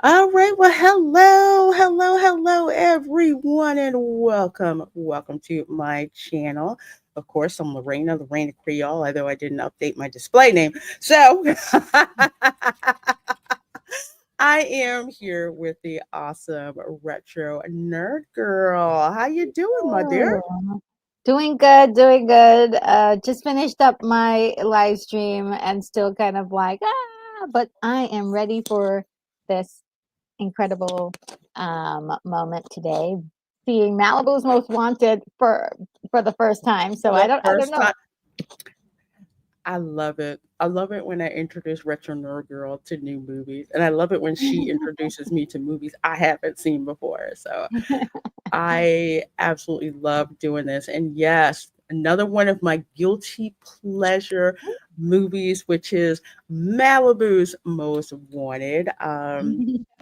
All right. Well, hello, everyone, and welcome to my channel. Of course, I'm Lorena, the Reina Creole, although I didn't update my display name. So I am here with the awesome retro nerd girl. How you doing, my dear? Oh, doing good, doing good. Just finished up my live stream and still kind of like, but I am ready for this incredible moment today. Seeing Malibu's Most Wanted for the first time. For So the I don't first know. time. I love it. I love it when I introduce Retro Nerd Girl to new movies. And I love it when she introduces me to movies I haven't seen before. So I absolutely love doing this. And yes, another one of my guilty pleasure movies, which is Malibu's Most Wanted.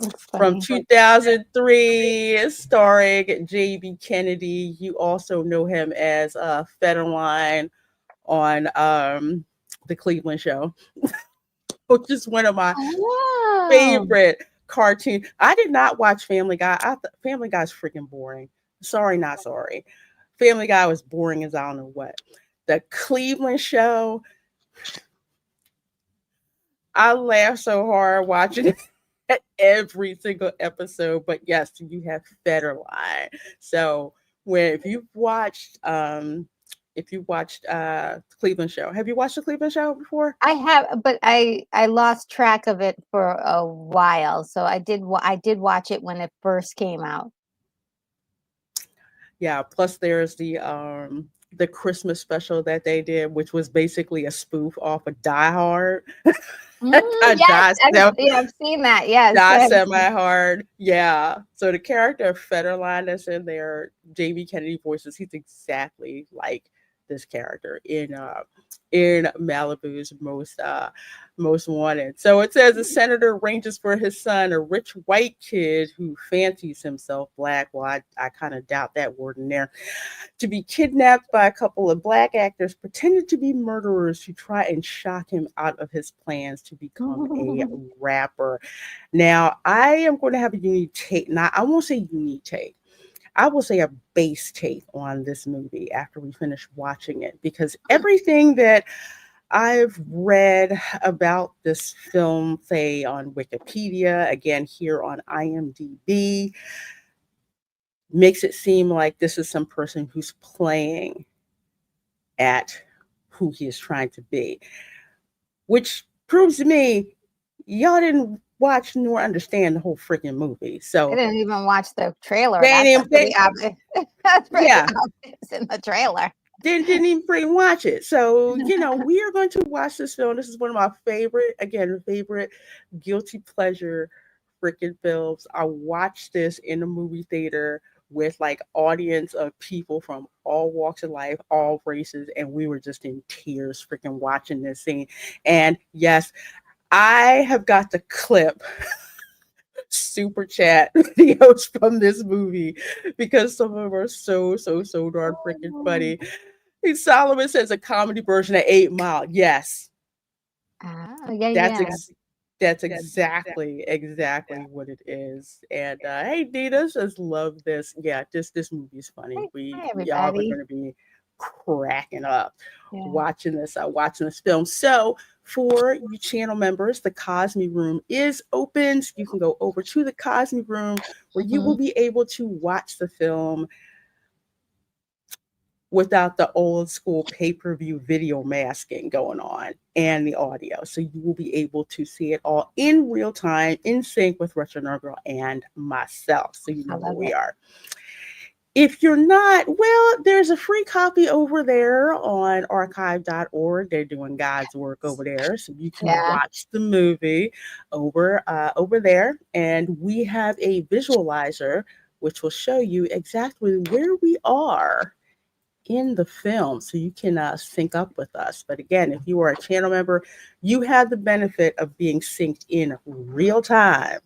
Looks From funny. 2003, starring J.B. Kennedy. You also know him as Federline on the Cleveland Show, which is one of my Oh, favorite cartoons. I did not watch Family Guy. Family Guy's freaking boring. Sorry, not sorry. Family Guy was boring as I don't know what. The Cleveland Show, I laughed so hard watching it every single episode. But yes, you have Federline. So when if you watched Cleveland Show, have you watched the Cleveland Show before? I have, but I lost track of it for a while. So I did watch it when it first came out. Yeah, plus there's the Christmas special that they did, which was basically a spoof off of Die Hard. Yes, Die, yeah, I've seen that. Yes, Die I've Semi seen. Hard. Yeah. So the character of Federline that's in there, Jamie Kennedy voices, he's exactly like this character in Malibu's most wanted. So it says a senator arranges for his son, a rich white kid who fancies himself black. Well, I kind of doubt that word in there, to be kidnapped by a couple of black actors pretending to be murderers who try and shock him out of his plans to become a rapper. Now, I am going to have a unique take. Now, I won't say unique take. I will say a base take on this movie after we finish watching it, because everything that I've read about this film, say on Wikipedia, again here on IMDb, makes it seem like this is some person who's playing at who he is trying to be, which proves to me y'all didn't watch nor understand the whole freaking movie. I So didn't even watch the trailer. they ain't That's even pretty obvious. That's pretty yeah, obvious in the trailer. didn't even freaking watch it. So, we are going to watch this film. This is one of my favorite guilty pleasure freaking films. I watched this in the movie theater with like audience of people from all walks of life, all races, and we were just in tears freaking watching this scene. And yes, I have got the clip super chat videos from this movie because some of them are so darn freaking Oh. funny. Solomon says a comedy version of 8 Mile. Yes, Ah, yeah, that's yeah. that's exactly what it is. And hey, Nina just love this. Yeah, this movie is funny. Hey, We hi, y'all are everybody. gonna be cracking up Yeah. watching this film. So for you channel members, the Cosme Room is open. So you can go over to the Cosme Room where you will Mhm. be able to watch the film without the old school pay-per-view video masking going on and the audio. So you will be able to see it all in real time, in sync with Retro Nerd Girl and myself. So you I know where love we it. are. If you're not, well, there's a free copy over there on archive.org. They're doing God's work over there. So you can Yeah. watch the movie over there. And we have a visualizer which will show you exactly where we are in the film so you can sync up with us. But again, if you are a channel member, you have the benefit of being synced in real time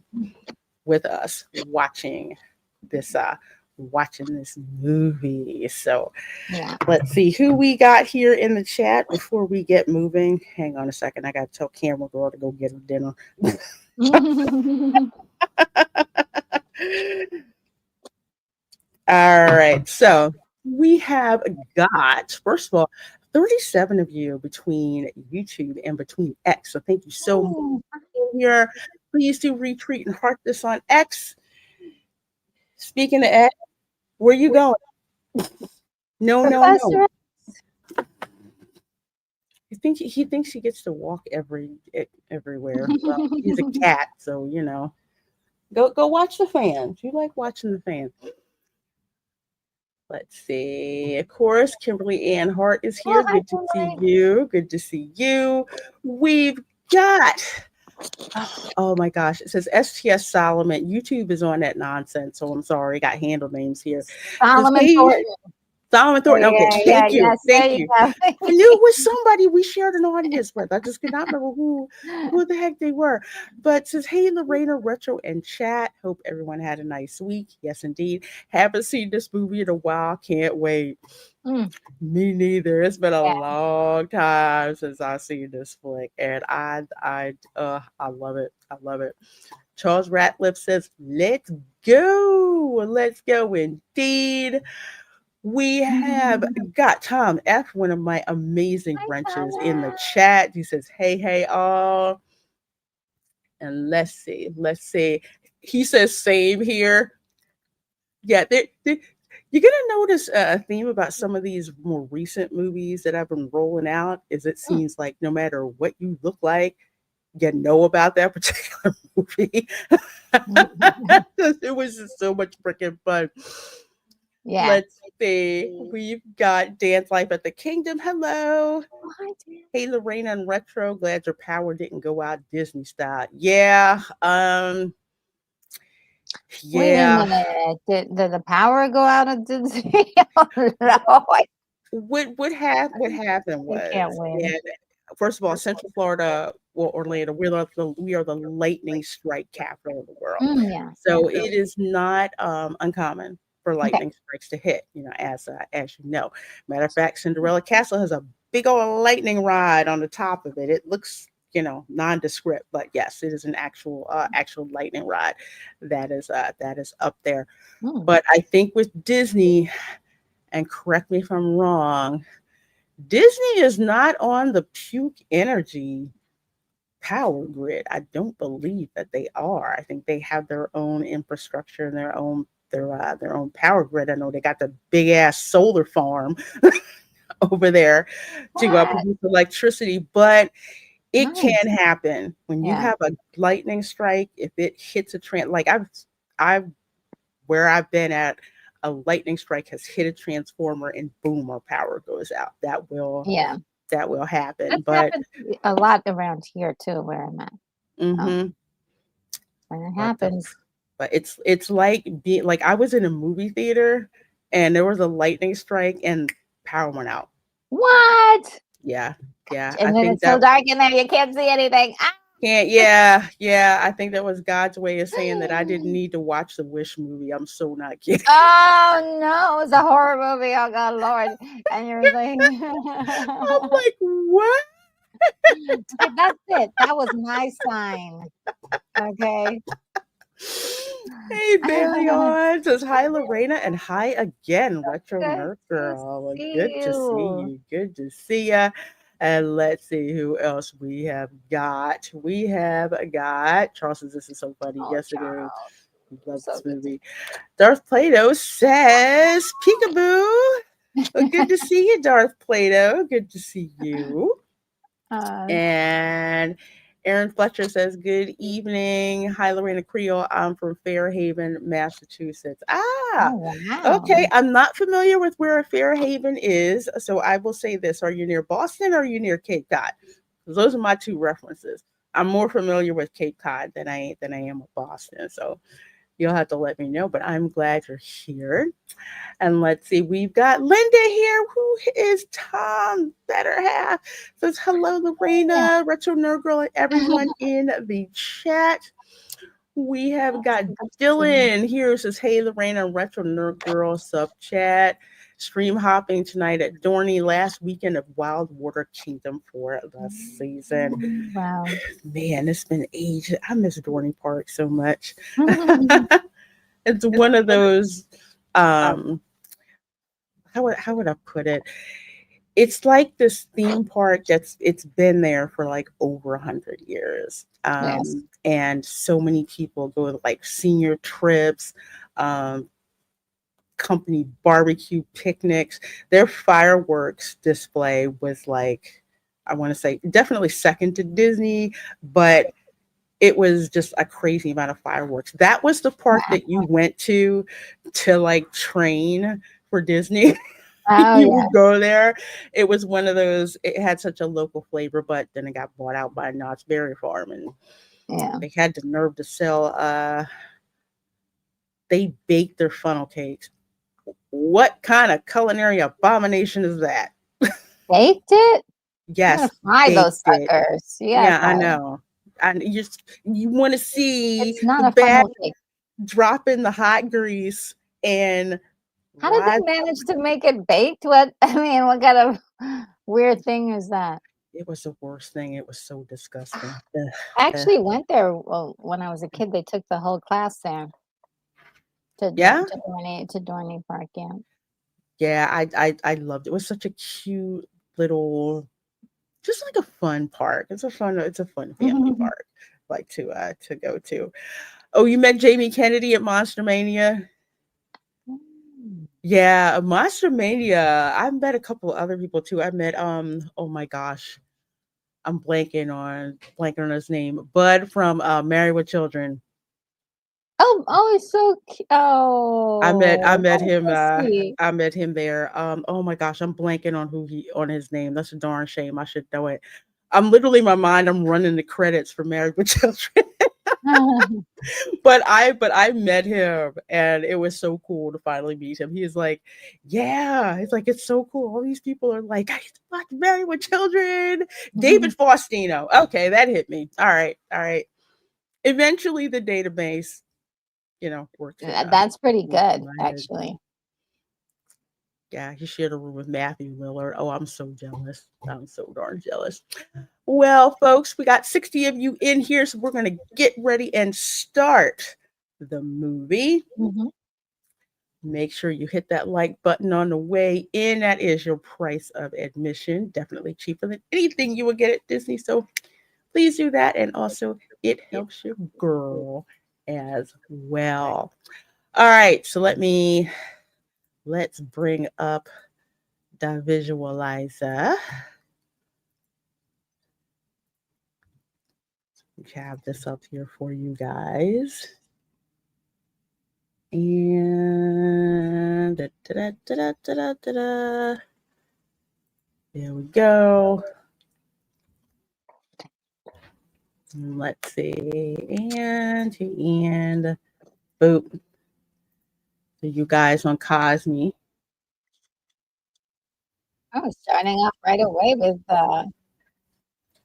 with us this watching this movie. So Yeah. let's see who we got here in the chat before we get moving. Hang on a second. I got to tell Camera Girl to go get her dinner. All right. So we have got, first of all, 37 of you between YouTube and between X. So thank you so much Oh, for being here. Please do retweet and heart this on X. Speaking of X, where you going? No, no, no. Professor. He thinks he gets to walk everywhere. Well, he's a cat, so Go watch the fans. You like watching the fans. Let's see. Of course, Kimberly Ann Hart is Oh, here. hi, Good to see Kimberly. you. Good to see you. We've got, oh my gosh, it says STS Solomon. YouTube is on that nonsense, so I'm sorry. Got handle names here. It says, Solomon hey, Thornton. Solomon Thornton. Okay, Yeah, thank you. yes, there Thank you you. go. I knew it was somebody we shared an audience with. I just could not remember who the heck they were. But it says, hey, Lorena, Retro, and chat. Hope everyone had a nice week. Yes, indeed. Haven't seen this movie in a while. Can't wait. Mm, Me neither. It's been a yeah. long time since I've seen this flick, and I love it. I love it. Charles Ratliff says, "Let's go, let's go, indeed." We have got Tom F, one of my amazing Hi, wrenches, in the Thomas. chat. He says, "Hey, hey, all," and let's see, let's see. He says, "Same here." Yeah, you're gonna notice a theme about some of these more recent movies that I've been rolling out. Is it Mm. seems like no matter what you look like, you know about that particular movie. It was just so much freaking fun. Yeah. Let's see. We've got Dance Life at the Kingdom. Hello. Oh, hi, Dan. Hey, Lorena and Retro. Glad your power didn't go out Disney style. Yeah. Wait a Yeah. minute. Did the power go out of Disney? Oh, no. What happened They can't was, win. and first of all, Central Florida, well, Orlando, we are the lightning strike capital of the world. Yeah, yeah. So it is not uncommon for Okay. lightning strikes to hit, as you know. Matter of fact, Cinderella Castle has a big old lightning rod on the top of it. It looks, nondescript, but yes, it is an actual lightning rod that is up there. Mm, But I think with Disney, and correct me if I'm wrong, Disney is not on the puke energy power grid. I don't believe that they are. I think they have their own infrastructure and their own power grid. I know they got the big ass solar farm over there to what? produce electricity, but it Nice. can happen when you Yeah. have a lightning strike. If it hits like I've where I've been at, a lightning strike has hit a transformer and boom, our power goes out. Yeah. That will happen. That's But happened a lot around here too, where I'm at. So hmm when it but happens, it's like being like I was in a movie theater and there was a lightning strike and power went out. what? Yeah. Yeah. I And then think it's so that dark in there you can't see anything. Ah! can't yeah. I think that was God's way of saying that I didn't need to watch the Wish movie. I'm so not kidding. Oh no, it's a horror movie. Oh God, Lord. And you're like, I'm like, what? okay, that's it. That was my sign. Okay. Hey, Barry on says hi, Lorena, and hi again, Retro Good Nerd to Girl. Well, see good to see you. you. Good to see ya. And let's see who else we have got. We have got Charles says this is so funny. Oh, Yes, it is. Charles. We love So this good to movie. Darth Plato says peekaboo. Well, good to see you, Darth Plato. Good to see you. uh, And Aaron Fletcher says, good evening. Hi, Lorena Creole. I'm from Fairhaven, Massachusetts. Ah, oh okay. wow. I'm not familiar with where Fairhaven is. So I will say this. Are you near Boston or are you near Cape Cod? Those are my two references. I'm more familiar with Cape Cod than I am with Boston. So you'll have to let me know. But I'm glad you're here. And let's see, we've got Linda here. Who is Tom Better Half? Says hello, Yeah. Lorena, Retro Nerd Girl, and everyone in the chat. We have got Good to see you. Dylan here. Says, hey, Lorena, Retro Nerd Girl, sub chat. stream hopping tonight at Dorney. Last weekend of Wild Water Kingdom for the season. Wow. Man, it's been ages. I miss Dorney Park so much. It's one of those. How would I put it? It's like this theme park it's been there for like over 100 years, Yes. and so many people go to like senior trips, um, company barbecue picnics. Their fireworks display was like, I want to say definitely second to Disney, but it was just a crazy amount of fireworks. That was the park that you went to like train for Disney. Oh You yeah. would go there. It was one of those, it had such a local flavor, but then it got bought out by Knott's Berry Farm, and Yeah. they had the nerve to sell, they baked their funnel cakes. What kind of culinary abomination is that? Baked it? You gotta Yes, fry those baked it. suckers. You gotta Yeah, fry I them. know. And you want to see It's not the a bad funnel cake. drop in the hot grease and How did rise. they manage to make it baked? What I mean, what kind of weird thing is that? It was the worst thing. It was so disgusting. Ugh, I ugh. actually went there. Well, when I was a kid, they took the whole class there Yeah, to Dorney Park. Yeah. yeah, I loved it. It was such a cute little, just like a fun park. It's a fun family park, like to go to. Oh, you met Jamie Kennedy at Monster Mania? Yeah, Monster Mania. I met a couple of other people too. I met oh my gosh, I'm blanking on his name. Bud from Married with Children. Oh, it's so I oh, met that is him so sweet. I met him there. Oh my gosh, I'm blanking on on his name. That's a darn shame. I should know it. I'm literally, my mind, I'm running the credits for Married with Children. But I met him, and it was so cool to finally meet him. He's like, yeah, it's like, it's so cool. All these people are like, I used to watch Married with Children. David Faustino. Okay, that hit me. All right, all right. Eventually the database, That's pretty worked in good, my head. actually. Yeah, he shared a room with Matthew Miller. Oh, I'm so jealous. I'm so darn jealous. Well, folks, we got 60 of you in here, so we're going to get ready and start the movie. Mhm. Make sure you hit that like button on the way in. That is your price of admission. Definitely cheaper than anything you would get at Disney. So please do that. And also, it helps your girl as well. All right, so let's bring up the visualizer. We have this up here for you guys. And there we go. Let's see. And to end. Boop. So you guys on Cosme. Oh, starting off right away with the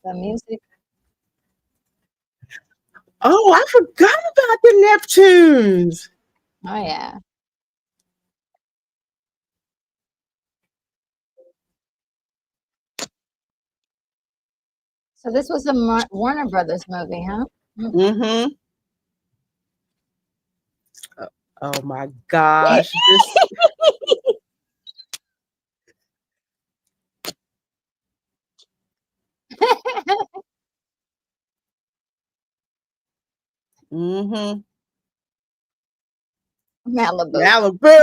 music. Oh, I forgot about the Neptunes. Oh yeah. So this was a Warner Brothers movie, huh? Mm-hmm. Oh my gosh. This mm-hmm. Malibu. Malibu.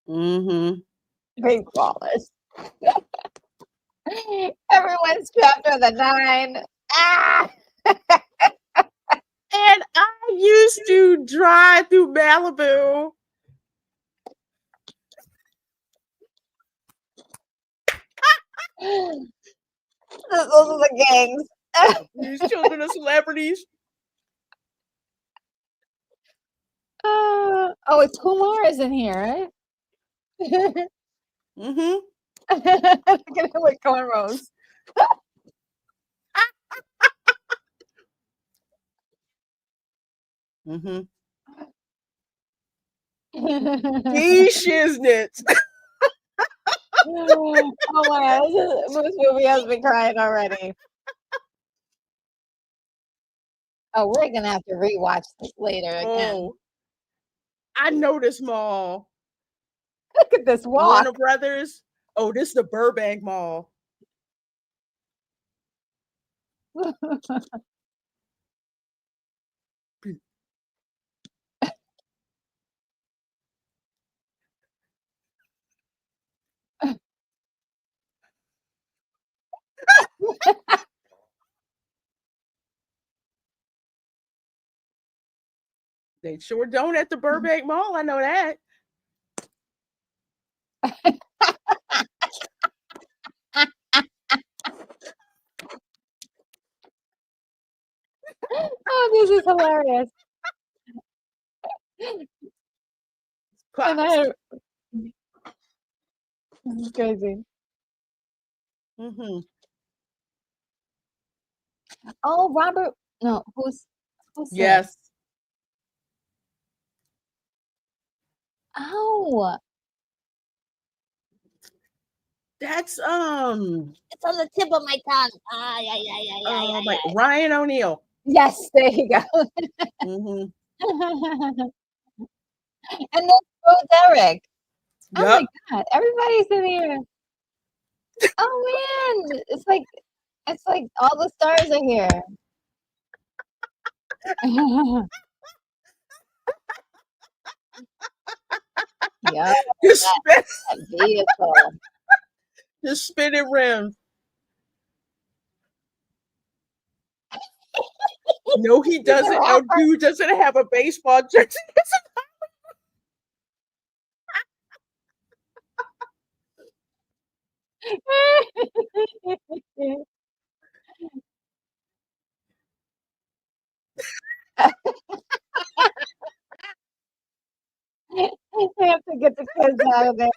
Mm-hmm. Great flawless. Everyone's strapped with a 9. Ah! And I used to drive through Malibu. Those are the gangs. These children of celebrities. Oh, it's Kumar is in here, right? Mm-hmm. Look at him with cornrows. Mm-hmm. These shiznits. Oh my God, this movie has me crying already. Oh, we're gonna have to rewatch this later again. Oh, I know this mall. Look at this walk. Warner Brothers. Oh, this is the Burbank Mall. They sure don't at the Burbank Mall. I know that. Oh, this is hilarious. And this is crazy. Mm-hmm. Oh, Robert. No, who's Yes. this? Oh, That's it's on the tip of my tongue. like Ryan O'Neal. Yes, there you go. Mm-hmm. And then Derek. Yep. Oh my God, everybody's in here. Oh man, it's like all the stars are here. Yeah, that vehicle. Just spinning rims. No, he doesn't. Oh, dude doesn't have a baseball jersey. They have to get the kids out of there.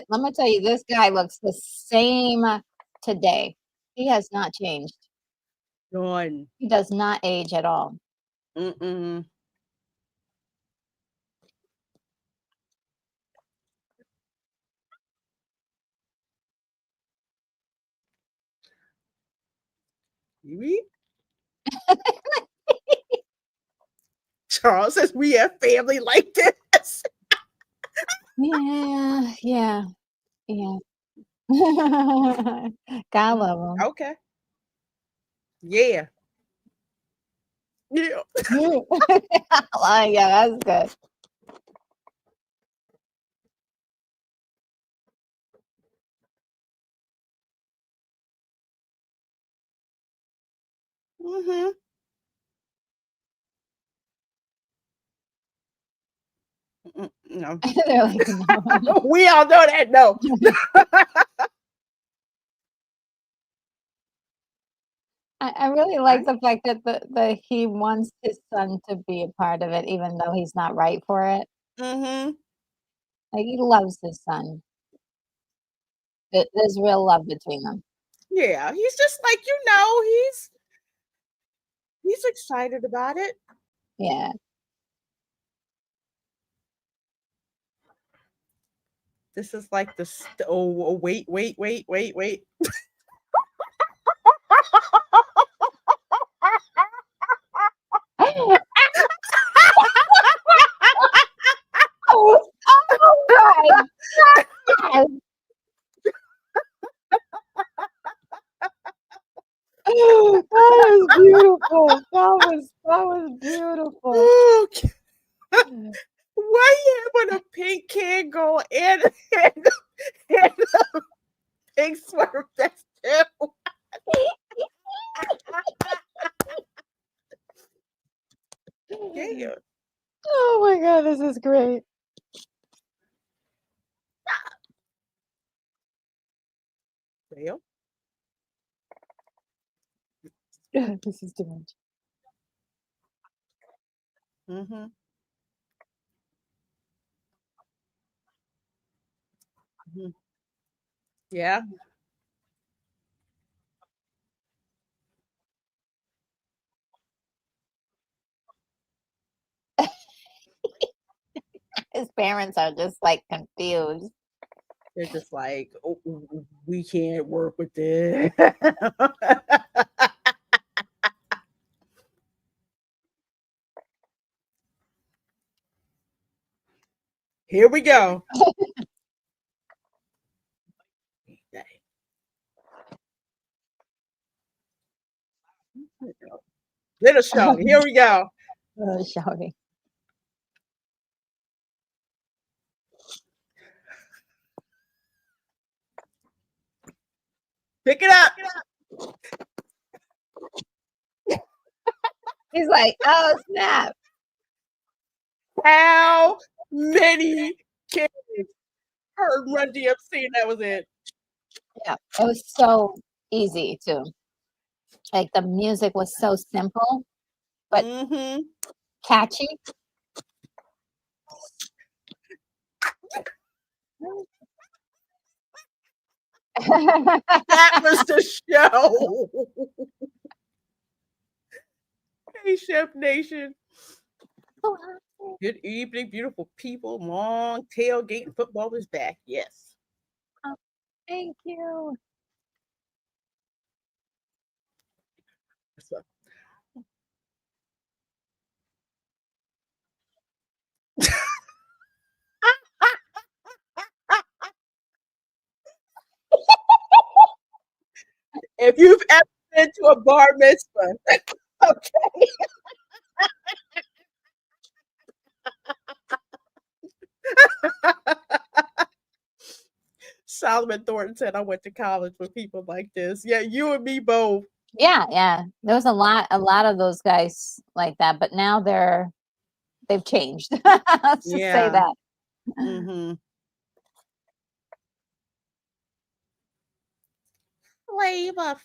Let me tell you, this guy looks the same today. He has not changed. None. He does not age at all. Mm-mm. You Charles says we have family like this. Yeah. God love him. Okay. Yeah. Yeah. Oh, yeah, that's good. Mm-hmm. No. They're like, no. We all know that. No. I really like the fact that he wants his son to be a part of it, even though he's not right for it. Mm-hmm. Like, he loves his son. There's real love between them. Yeah, he's just like, he's excited about it. Yeah. This is like wait. Oh my God. That is beautiful. That was beautiful. Okay. Why you having a pink Kango and a pink sweater vest too? Yeah. Oh my god, this is great. Well, This is too much. mm-hmm. Mm-hmm. Yeah. His parents are just like confused. They're just like, oh, we can't work with this. Here we go. Little Shawty. Here we go. Shouting. Pick it up. He's like, oh snap. How many kids heard Run DMC and that was it? Yeah, it was so easy too. Like the music was so simple but Mm-hmm. catchy. That was the show. Hey, Chef Nation. Good evening, beautiful people. Long tailgating football is back. Yes. Oh, thank you. So, if you've ever been to a bar mitzvah, okay. Solomon Thornton said, I went to college with people like this. Yeah, you and me both. Yeah. There was a lot of those guys like that, but now they've changed. Let's just say Yeah. that. Mm-hmm. Flavor.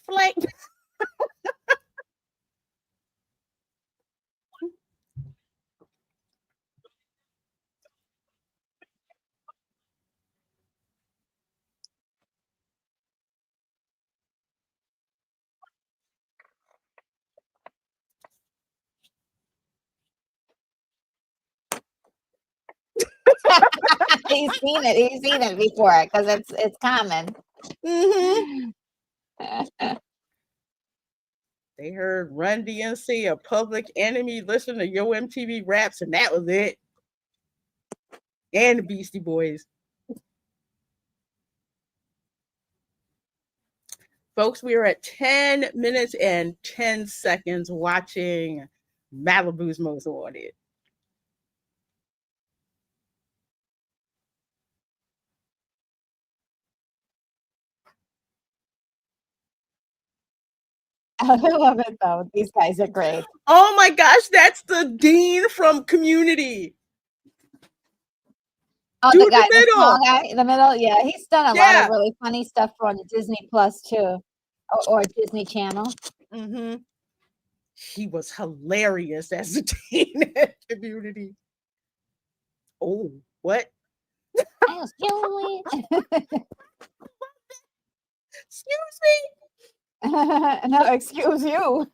He's seen it. He's seen it before because it's common. Mm-hmm. They heard Run DMC, a Public Enemy, listen to Yo MTV Raps, and that was it. And the Beastie Boys. Folks, we are at 10 minutes and 10 seconds watching Malibu's Most Wanted. I love it though. These guys are great. Oh my gosh, that's the Dean from Community. Oh, Do the guy, the the small middle. guy in the middle. Yeah, he's done a lot of Yeah. really funny stuff on Disney Plus too, or Disney Channel. Mm-hmm. He was hilarious as a Dean at Community. Oh, what? Excuse me. Excuse me. No, excuse you.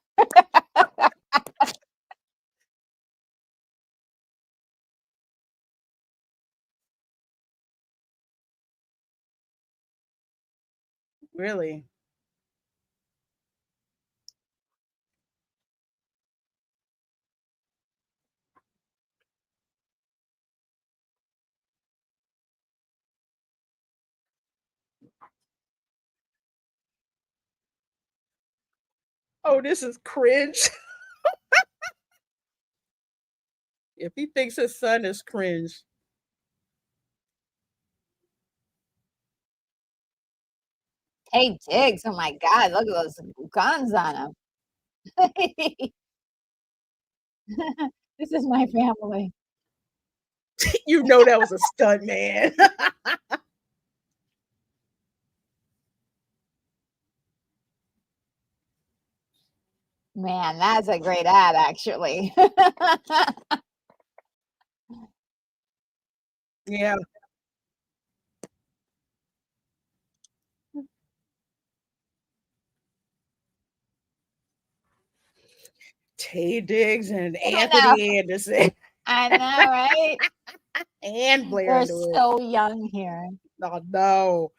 Really? Oh, this is cringe. If he thinks his son is cringe. Hey, Diggs. Oh my God. Look at those guns on him. This is my family. You know that was a stunt, man. Man, that's a great ad, actually. Yeah. Tay Diggs and Anthony Anderson. I know, right? And Blair They're Underwood. so young here. Oh, no.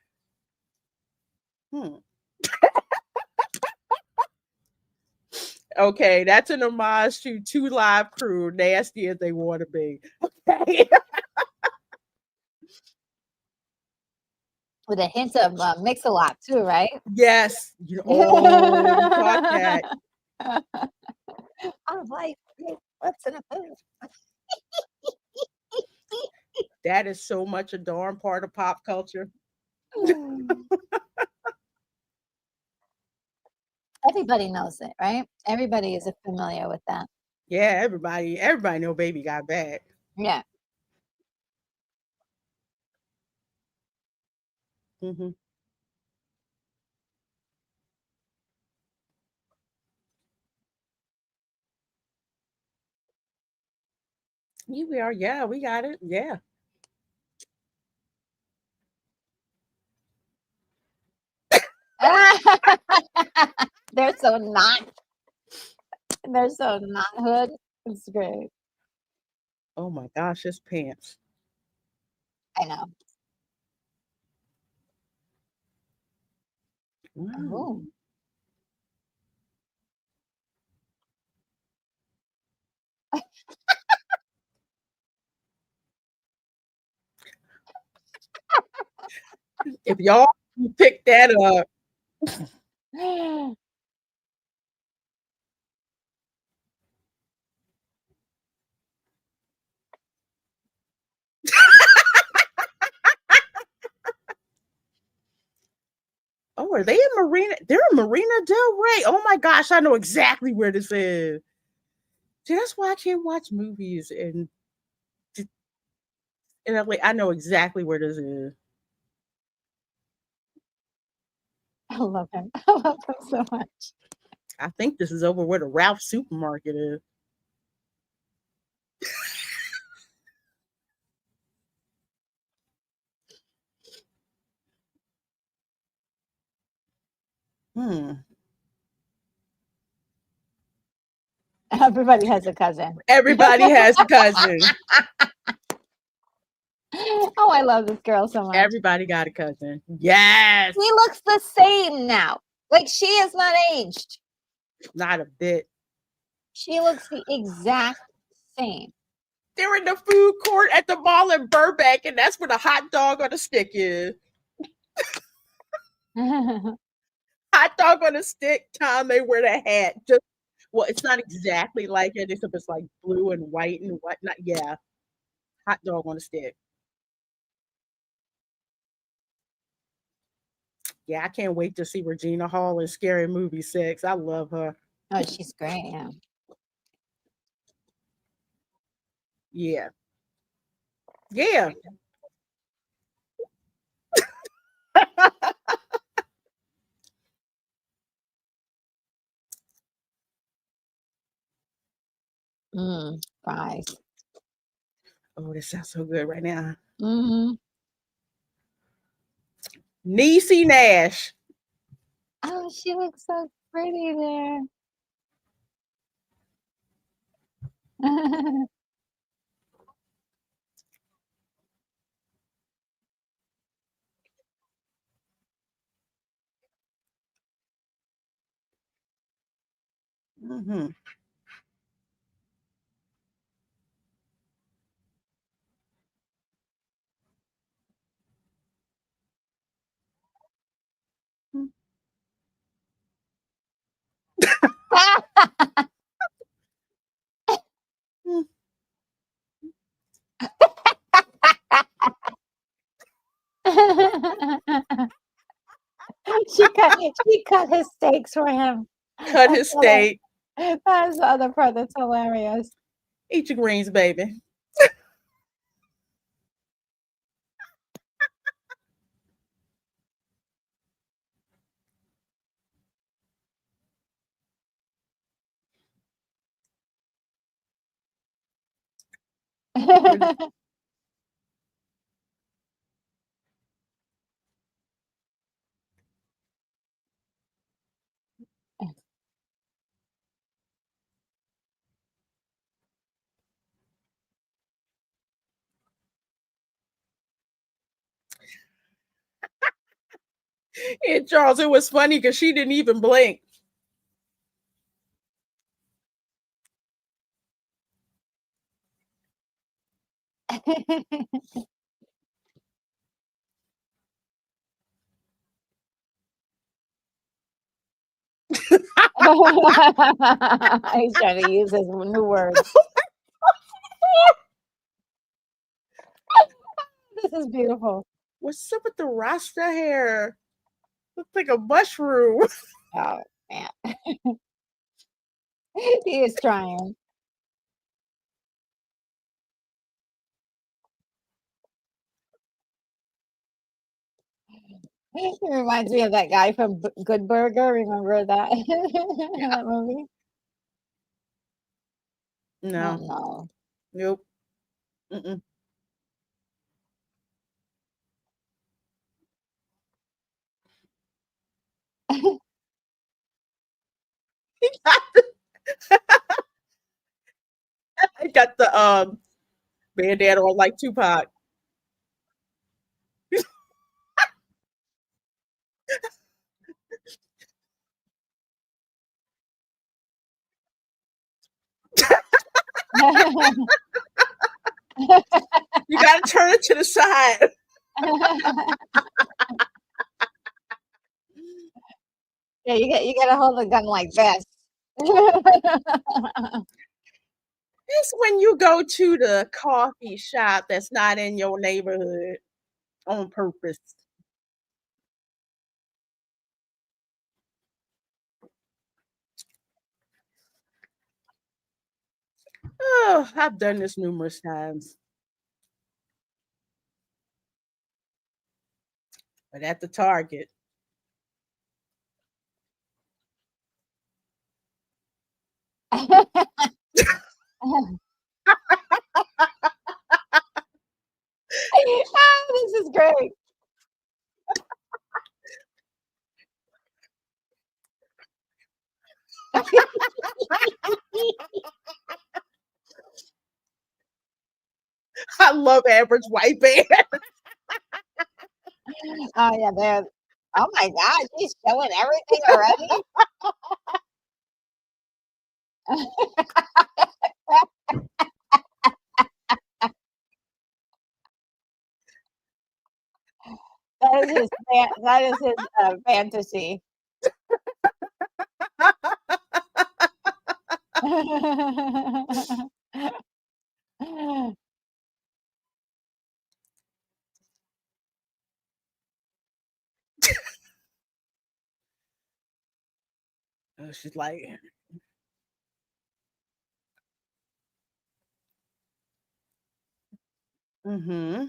Okay, that's an homage to Two Live Crew, nasty as they want to be. Okay. With a hint of mix-a-lot too, right? Yes. Oh, you caught that. I was like, what's in a food? That is so much a darn part of pop culture. Everybody knows it, right? Everybody is familiar with that. Yeah, everybody know Baby Got Back. Yeah. Mm-hmm. Here we are. Yeah, we got it. Yeah. They're so not. They're so not hood. It's great. Oh my gosh, his pants. I know. Wow. Oh. If y'all pick that up, oh, are they in Marina? They're in Marina Del Rey. Oh my gosh, I know exactly where this is. See, that's why I can't watch movies and I know exactly where this is. I love him. I love him so much. I think this is over where the Ralph supermarket is. Hmm. Everybody has a cousin. Everybody has a cousin. Oh, I love this girl so much. Everybody got a cousin. Yes. She looks the same now. Like she is not aged. Not a bit. She looks the exact same. They're in the food court at the mall in Burbank, and that's where the hot dog on a stick is. Hot dog on a stick, Tom, they wear that hat. Just well, it's not exactly like it, except it's like blue and white and whatnot. Yeah. Hot dog on a stick. Yeah, I can't wait to see Regina Hall in Scary Movie 6. I love her. Oh, she's great, yeah. Yeah. Yeah. Fries. Oh, this sounds so good right now. Mm-hmm. Niecy Nash. Oh, she looks so pretty there. Mm-hmm. she cut his steaks for him. Cut his steak. That's the other part that's hilarious. Eat your greens, baby. And Charles, it was funny because she didn't even blink. He's trying to use his new words. This is beautiful. What's up with the Rasta hair? Looks like a mushroom. Oh man. He is trying. It reminds me of that guy from Good Burger. Remember that that movie? No. No. Nope. Mm-mm. I got the bandana on like Tupac. You gotta turn it to the side. Yeah, you gotta hold the gun like this. It's when you go to the coffee shop that's not in your neighborhood on purpose. Oh, I've done this numerous times. But at the Target. This is great. I love average white man. Oh yeah, there. Oh my God, she's showing everything already. That is his fantasy. She's like, mm-hmm.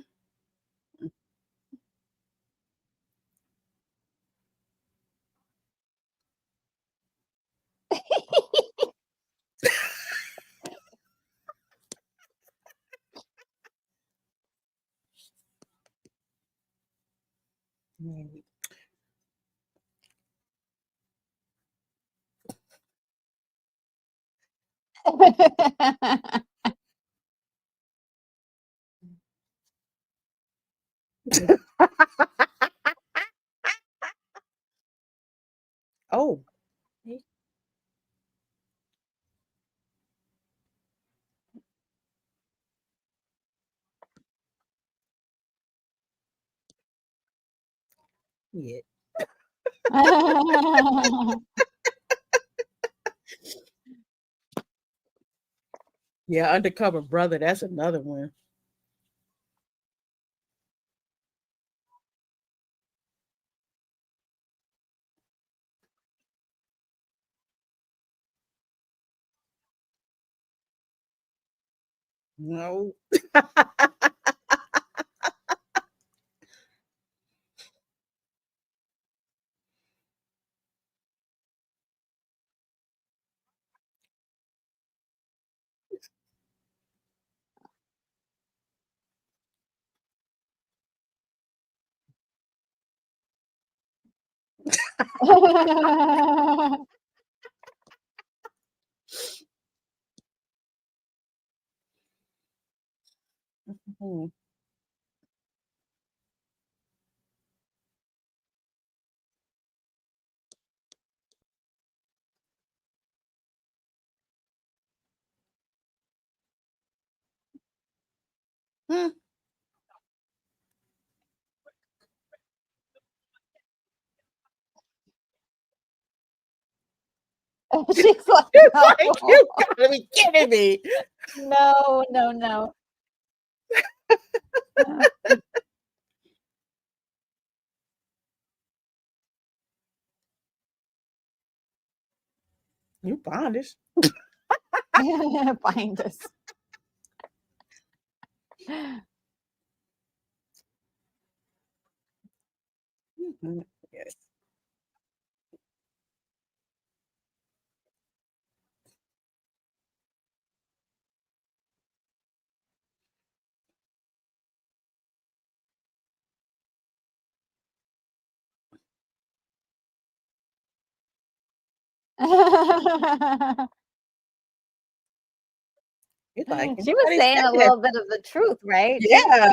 Oh. Yeah. Yeah, undercover brother. That's another one. No. Mhm. Hmm. She's like, It's no, like, you gotta be kidding me. no, no, no. You bondage. Find us. Mhm. Yes. It's like, She was anybody saying said a that. little bit of the truth, right? Yeah.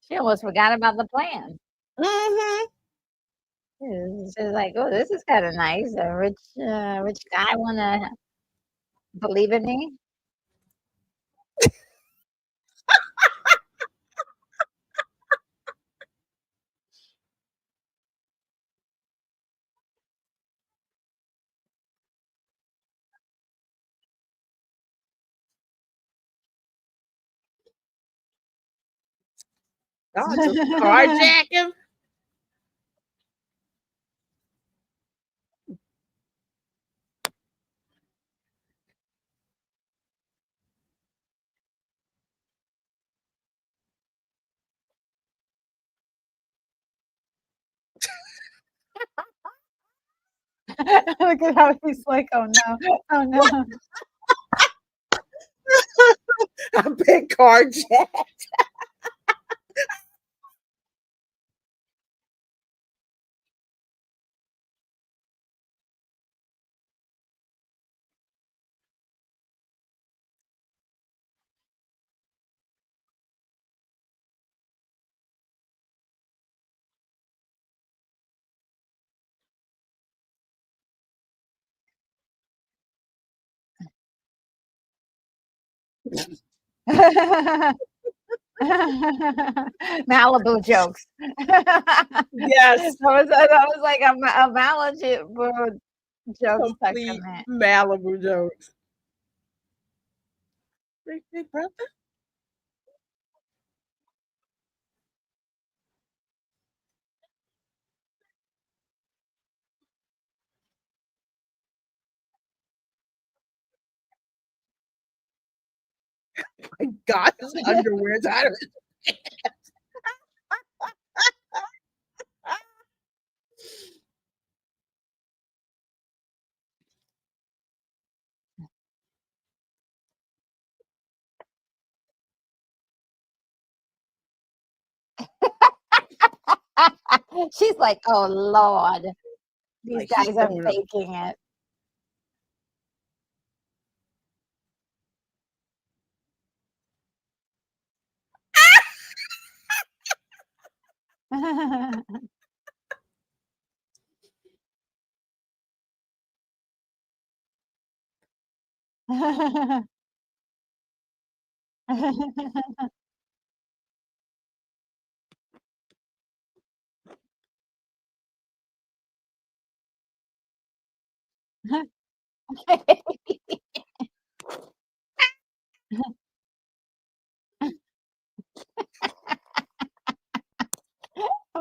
She almost forgot about the plan. Hmm. She's like, "Oh, this is kind of nice. A rich guy wanna believe in me." Y'all just carjack him. Look at how he's like, "Oh no, oh no." I've been carjacked. Malibu jokes. Yes. That was like a Malibu joke Complete section. Malibu jokes. Big brother. My God, his underwear's out of it. She's like, "Oh Lord, these Like he's guys are throwing up. faking it."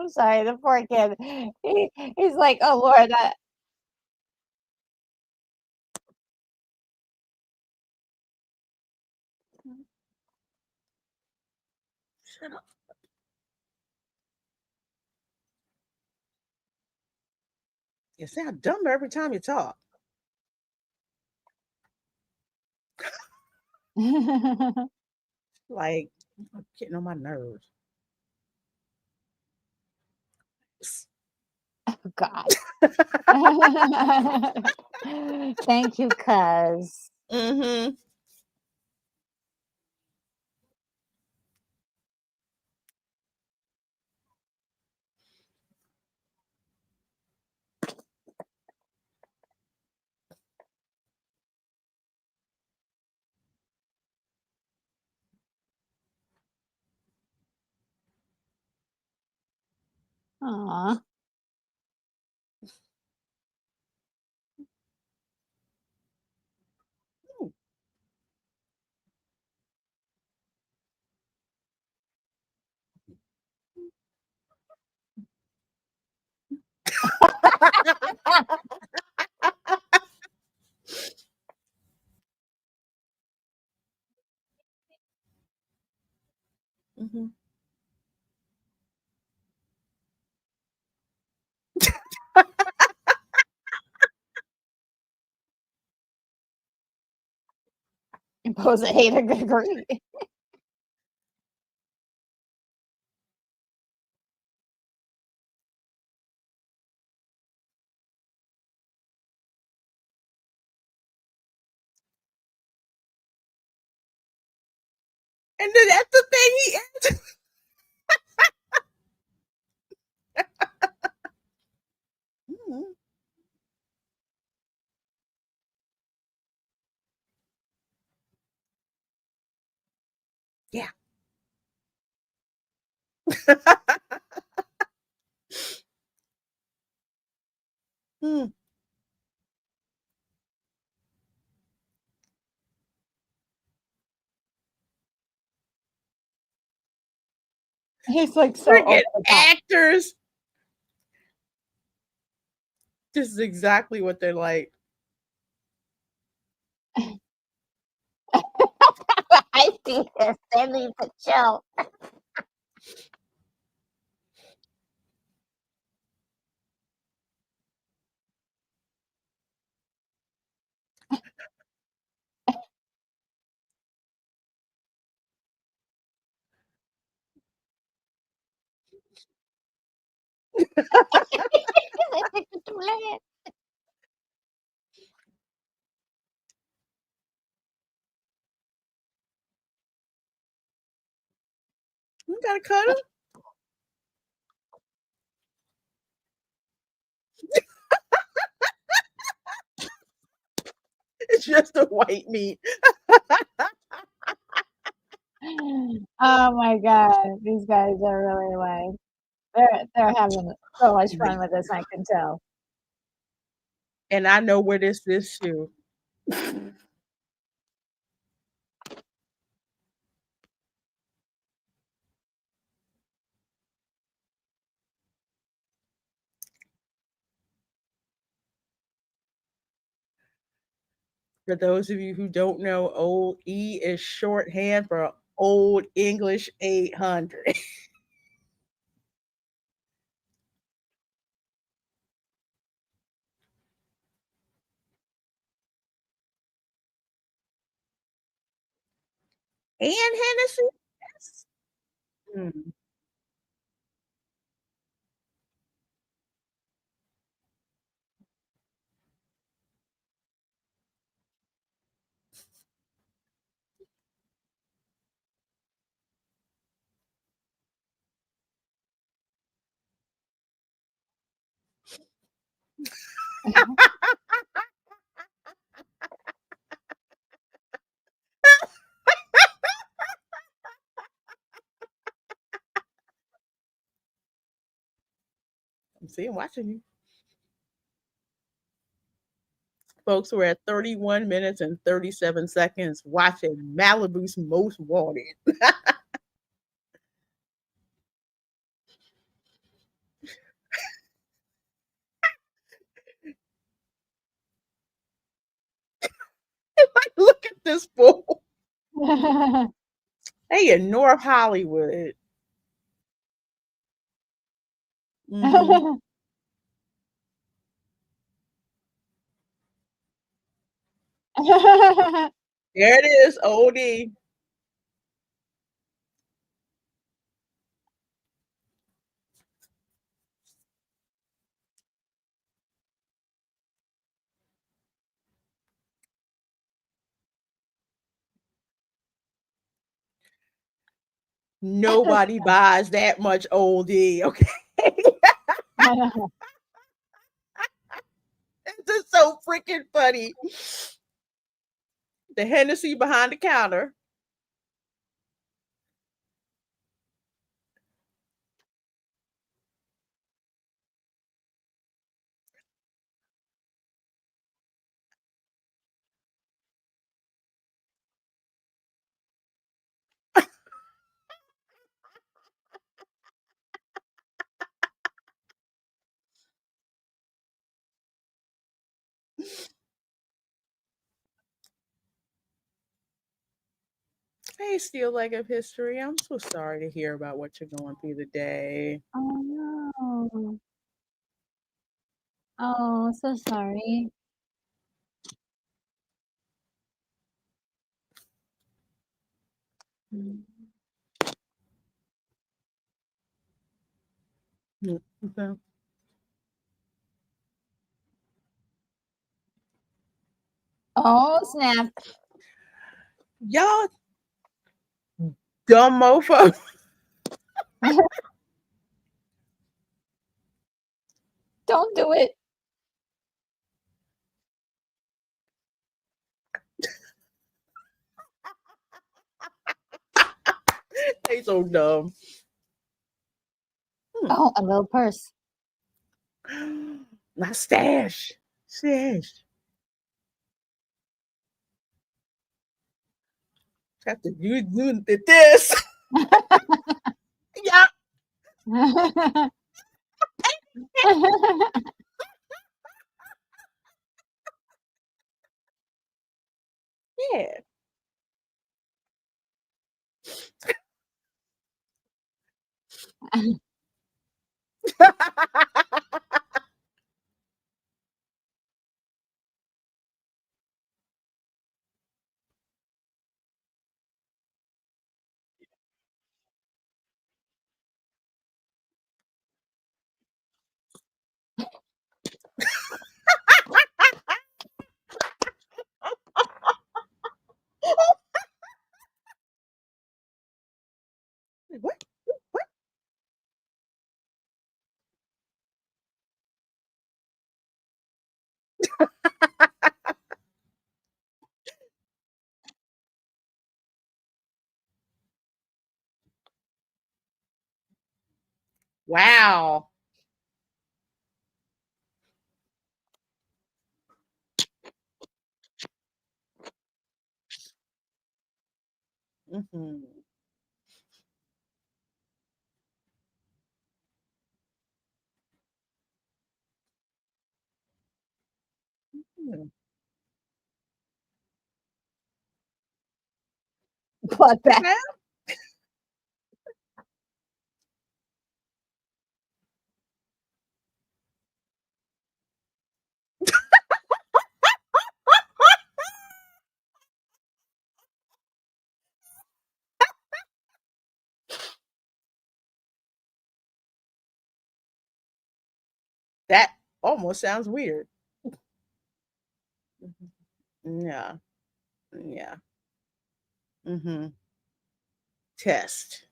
I'm sorry, the poor kid. He's like, oh Lord, Shut up. You sound dumber every time you talk. Like, getting on my nerves. God. Thank you, cuz. Mm-hmm. Aw. Mm-hmm. Impose a hater agree. And then that's the thing he is. Mhm. Yeah. Hmm. He's like so over Freaking the top. actors. This is exactly what they're like. I see this. They need to chill. You gotta cut him. It's just a white meat. Oh my god, these guys are really like they're having so much fun with this. I can tell. And I know where this is too. For those of you who don't know, old E is shorthand for Old English 800. And Hennessy. Yes. Hmm. I'm seeing watching you. Folks, we're at 31 minutes and 37 seconds watching Malibu's Most Wanted. this fool. Hey, in North Hollywood. Mm-hmm. There it is, OD. Nobody buys that much OD, okay? It's just so freaking funny. The Hennessy behind the counter. Hey, Steel Leg of History. I'm so sorry to hear about what you're going through today. Oh no. Oh, so sorry. Mm. Okay. Oh, snap. Y'all dumb mofo. Don't do it. They so dumb. Oh, a little purse. My stash. Stash. Have to you doing this. Yeah. Yeah. What? What? Wow. Mm-hmm. What that? Okay. That almost sounds weird. Yeah. Yeah. Mm-hmm. Test.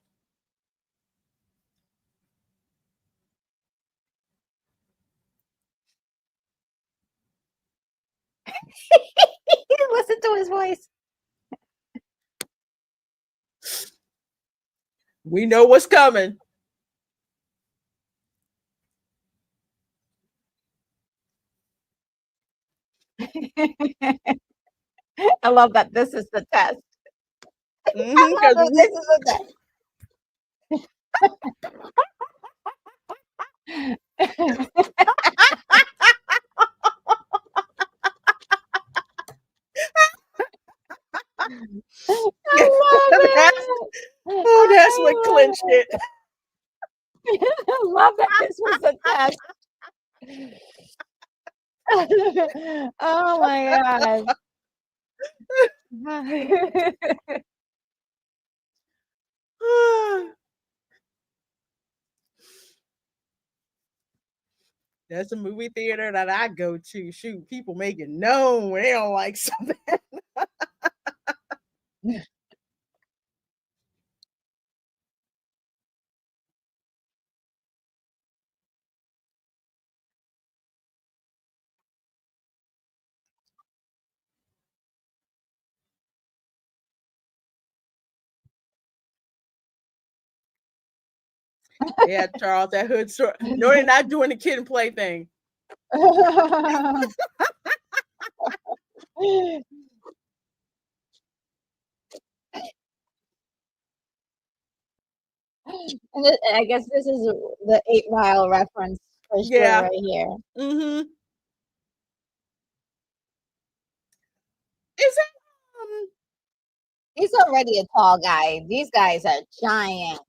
Listen to his voice. We know what's coming. I love that this is the test. I Mm-hmm. love Because that this is the test. That's what clinched it. I love that this was a test. Oh my god. That's a movie theater that I go to. Shoot, people make it known when they don't like something. Yeah, Charles, that hood store. No, they're not doing the kid and play thing. I guess this is the 8 Mile reference for sure Yeah. right here. Mm-hmm. Is that He's already a tall guy. These guys are giant.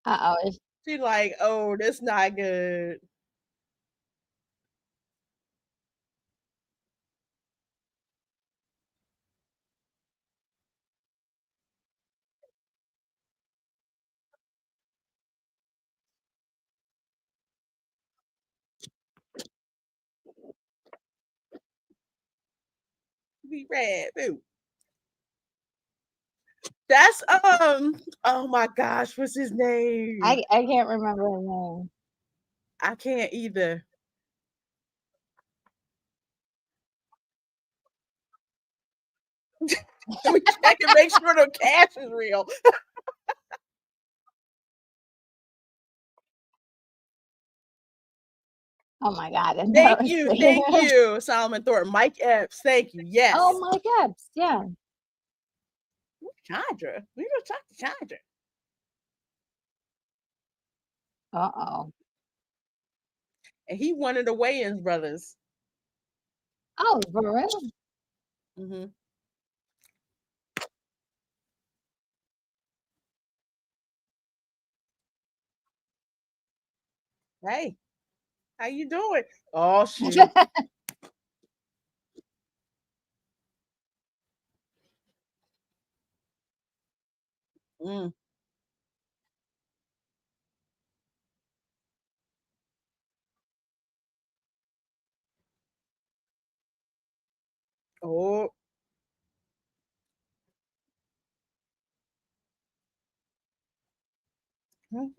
Uh-oh. She like, oh, this not good. Be red, boo. That's oh my gosh, what's his name? I can't remember his name. I can't either. Let me check and make sure the cash is real. Oh my god. Thank you, Solomon Thornton. Mike Epps, thank you. Yes. Oh my god. Yeah. Chandra. We gonna talk to Chandra. Uh-oh. And he one of the Wayans brothers. Oh, for real? Mm-hmm. Hey, how you doing? Oh shoot. Mm. Oh. Mhm.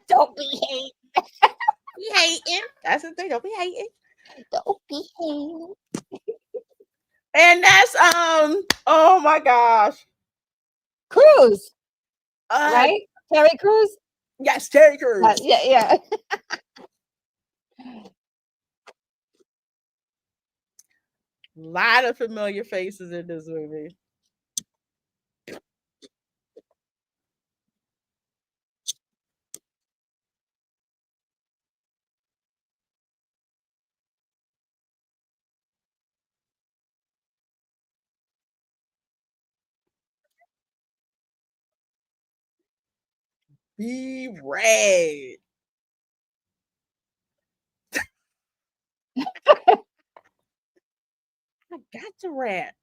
Don't be hating. Be hating. That's the thing. Don't be hating. Don't be hating. And that's oh my gosh. Cruz. Right? Terry Crews? Yes, Terry Crews. Yeah. A lot of familiar faces in this movie. Be red. I got to rat.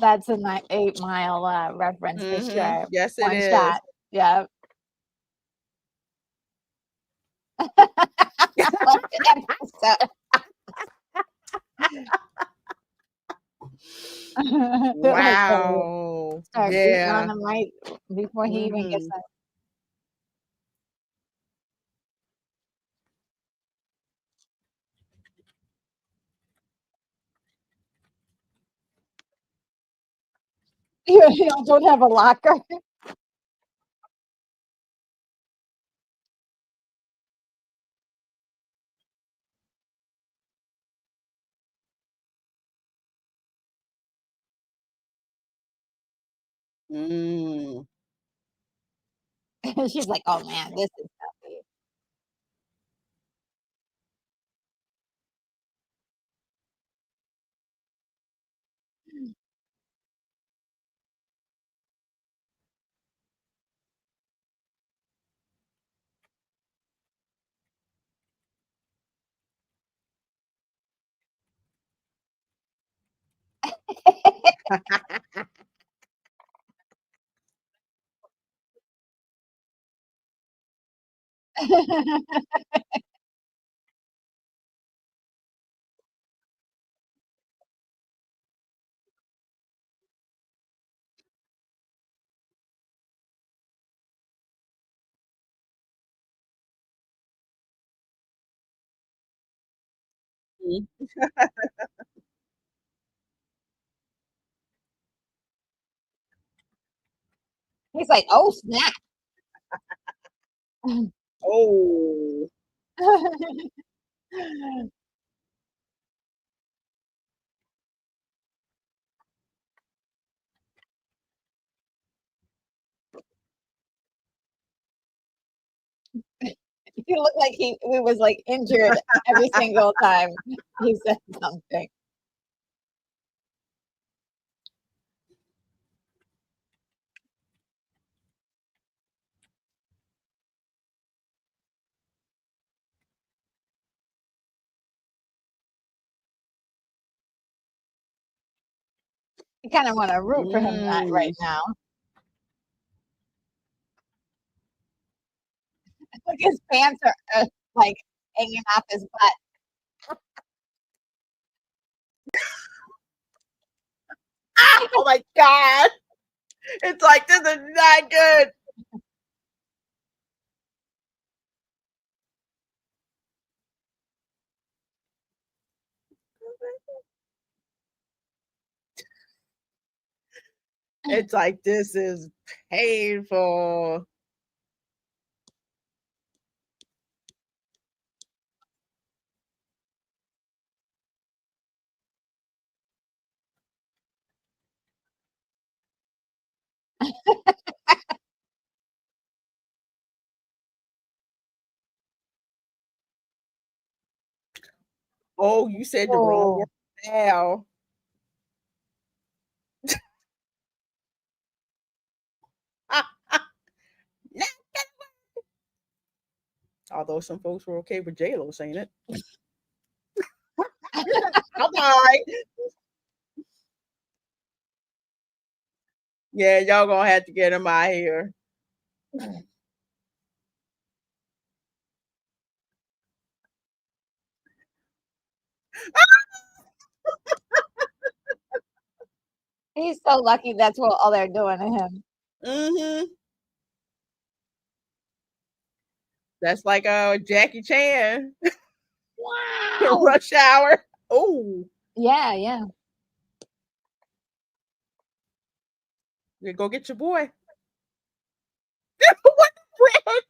That's a 8 Mile reference for sure. Yes, it One is. shot. Yeah. Wow. Start beating on him right before he even gets Mm-hmm. up. You don't have a locker. Mm. She's like, oh man, this is healthy. Mm. He's like, oh snap. Oh. He looked like he was like injured every single time he said something. I kind of want to root for him right Mm. now. Look, his pants are like hanging off his butt. Oh my God. It's like, this is not good. It's like, this is painful. Oh, you said the wrong word Oh, now. Although some folks were okay with J-Lo saying it. Come on. Yeah, y'all gonna have to get him out here. he's so lucky that's what all they're doing to him. Mm-hmm. That's like Jackie Chan. Wow. Rush Hour. Oh, Yeah, yeah. yeah, go get your boy. What the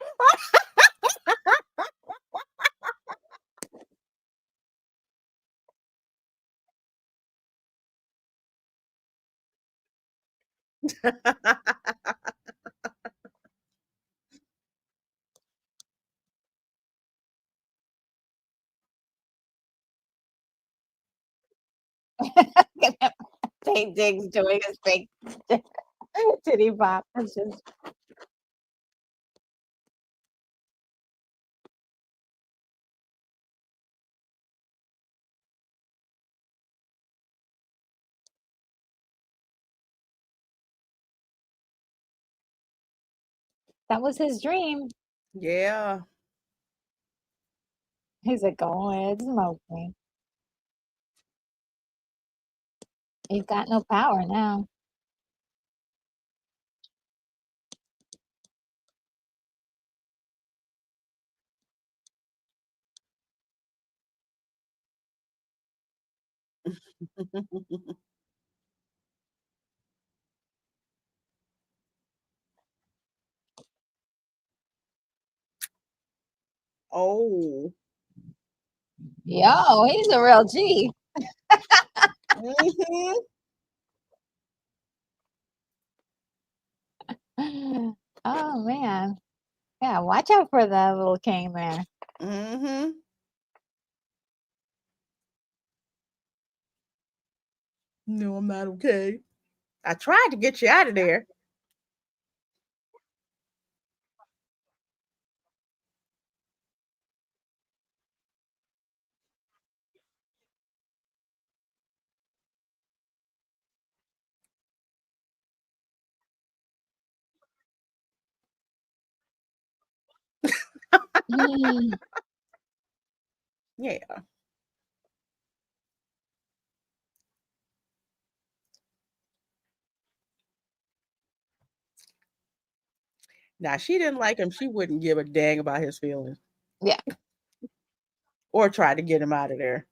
friend? Tay Diggs doing his fake titty pop. That's just that was his dream. Yeah. He's like, go ahead, smoke me. He's got no power now. Oh. Yo, he's a real G. Mm-hmm. Oh man. Yeah, watch out for the little king there. Mm-hmm. No, I'm not okay. I tried to get you out of there. Yeah. Now, she didn't like him. She wouldn't give a dang about his feelings Yeah. or try to get him out of there.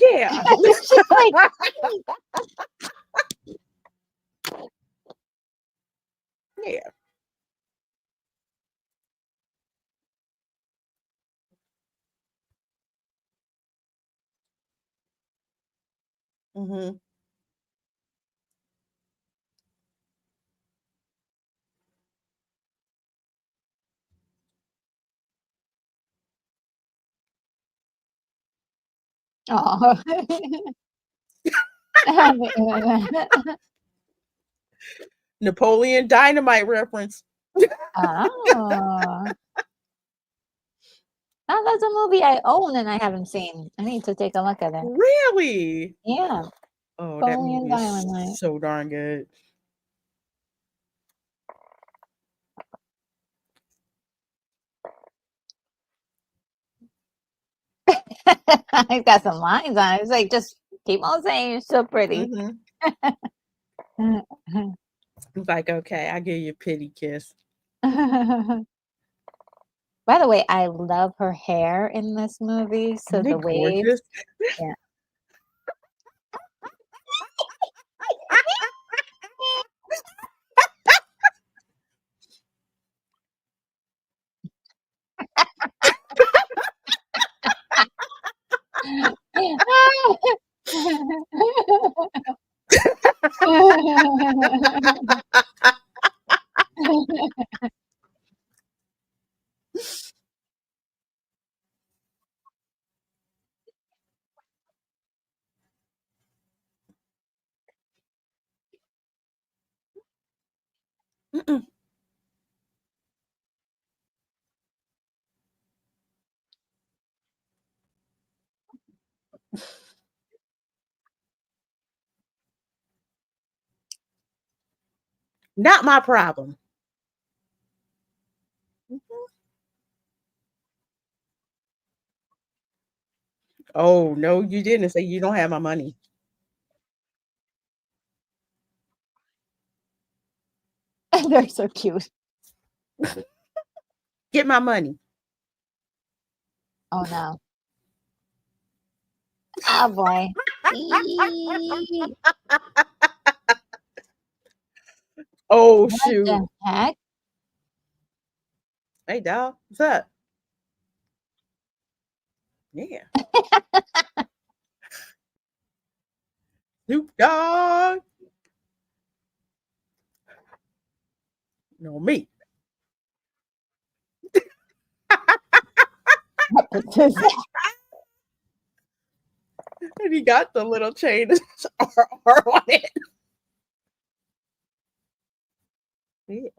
Yeah. She's like, Yeah. Mm-hmm. oh. Napoleon Dynamite reference. Oh. Oh, that's a movie I own and I haven't seen. I need to take a look at it. Really? Yeah. Oh, that Napoleon movie is Dynamite. so darn good. He's got some lines on it. It's like, just keep on saying you're so pretty. Mm-hmm. It's like, okay, I give you a pity kiss. By the way, I love her hair in this movie. So Isn't the it waves. gorgeous? Yeah. Mm-mm. Not my problem. Oh, no, you didn't say you don't have my money. They're so cute. Get my money. Oh no. Oh boy. Eee. Oh, What shoot. the heck? Hey, dog. What's up? Yeah. Snoop Dogg. No, me. What is that? And he got the little chain R on it. Yeah.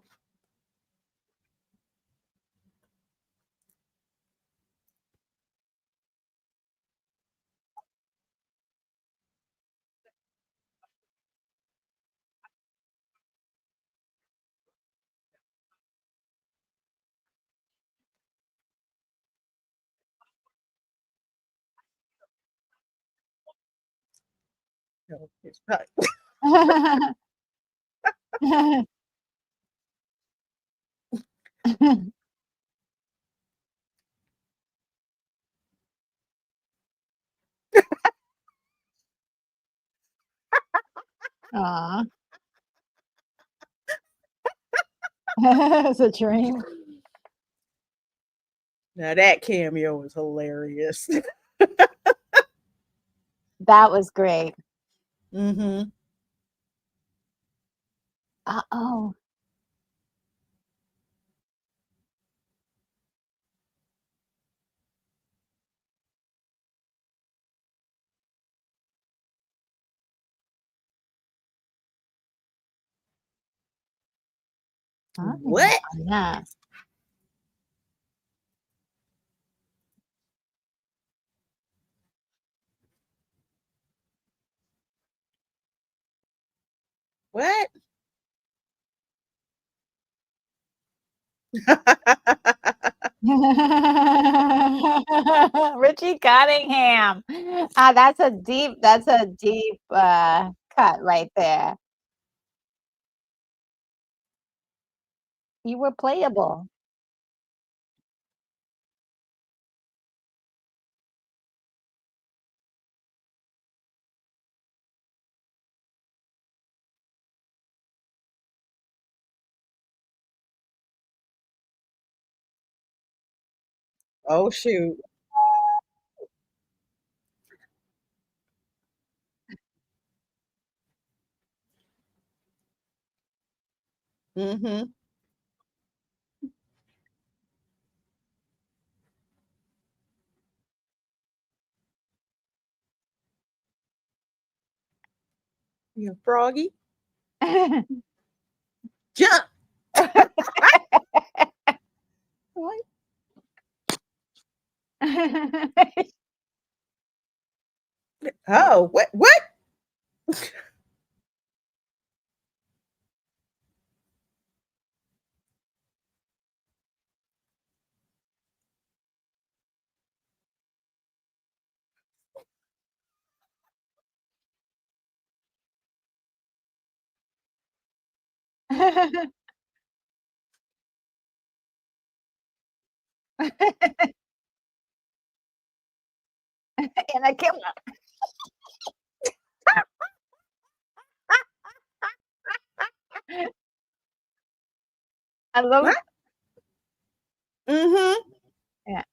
No, it's not. Aw. It's a dream. Now that cameo is hilarious. That was great. Mm-hmm. Oh. Oh, What? yeah. What? Richie Cottingham. That's a deep cut right there. You were playable. Oh shoot. Mm-hmm. You froggy. Jump. What? Oh, what? What? And I killed him. I love. What? Mm-hmm. Yeah.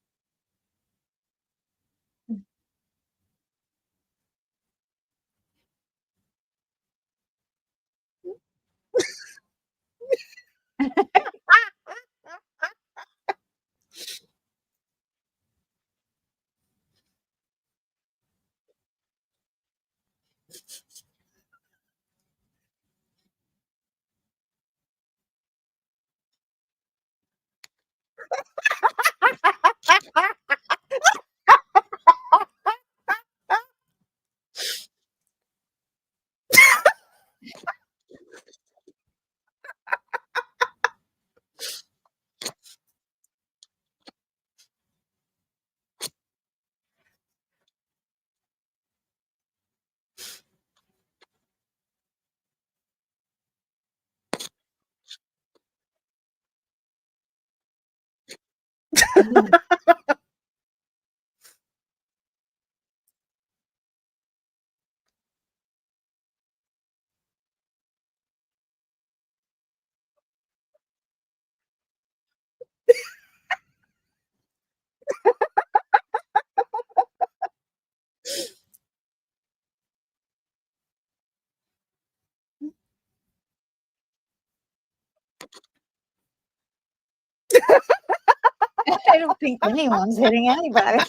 I don't think anyone's hitting anybody.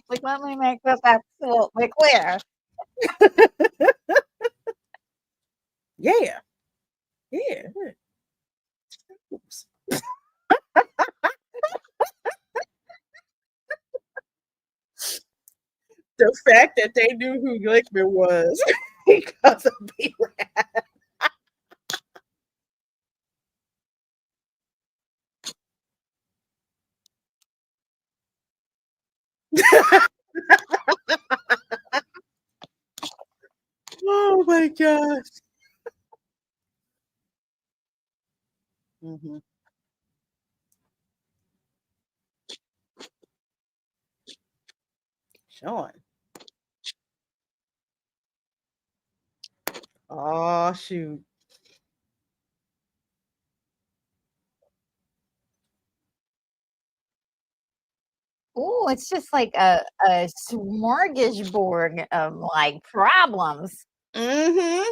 Like, let me make this absolutely clear. Yeah. Yeah. Oops. The fact that they knew who Glickman was because of B-Rad. Oh my gosh. Mm-hmm. Sean. Oh shoot. Oh, it's just like a smorgasbord of like problems. Mm-hmm.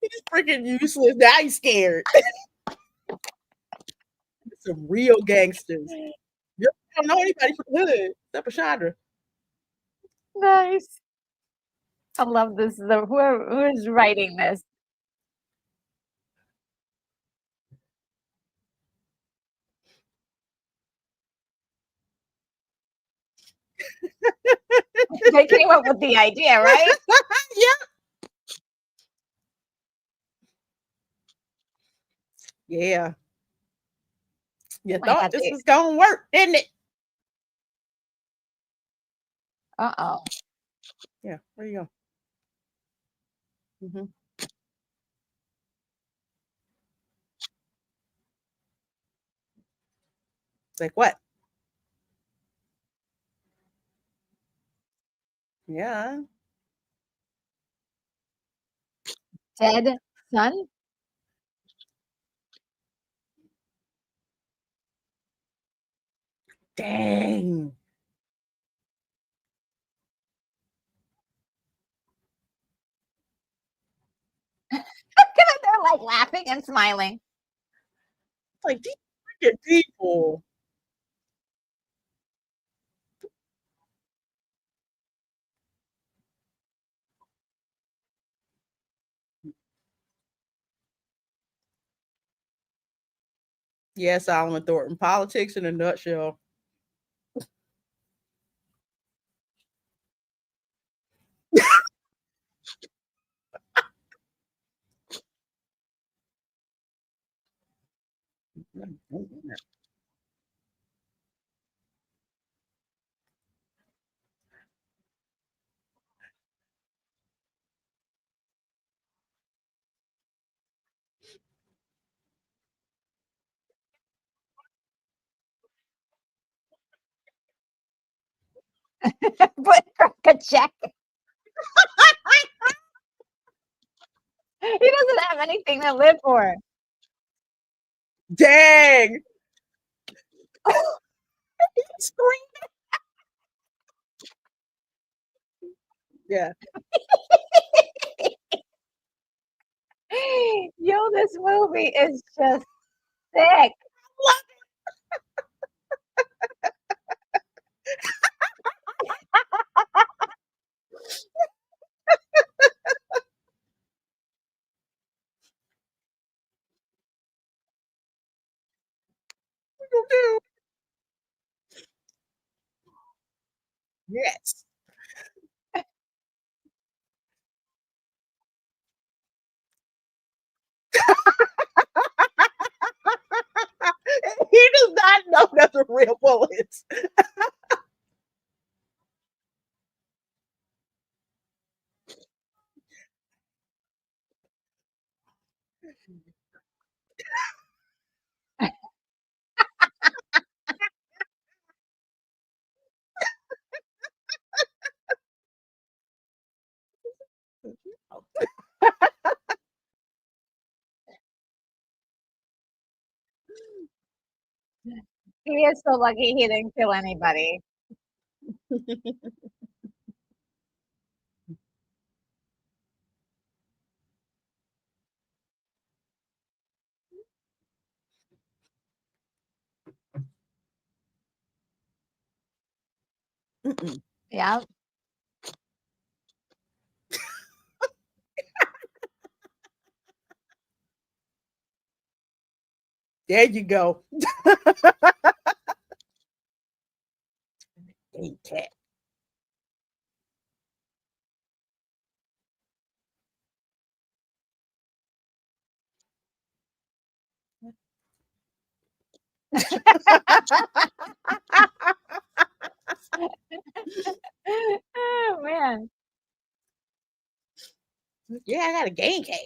He's freaking useless. Now he's scared. Some real gangsters. You don't know anybody from the hood except for Chandra. Nice. I love this. Who is writing this? They came up with the idea, right? Yep. Yeah. You Oh my thought God, this was gonna work, didn't it? uh-oh. Yeah. Where you go? Mm-hmm. Like what? Yeah. Dead son? Dang. They're like laughing and smiling. Like these freaking people. Yeah, Solomon Thornton. Politics in a nutshell. But a check. He doesn't have anything to live for. Dang. Scream. Yeah. Yo, this movie is just sick. Yes. He does not know that's a real bullet. He is so lucky he didn't kill anybody. Yeah. There you go. Hey, cat. Oh man. Yeah, I got a game can.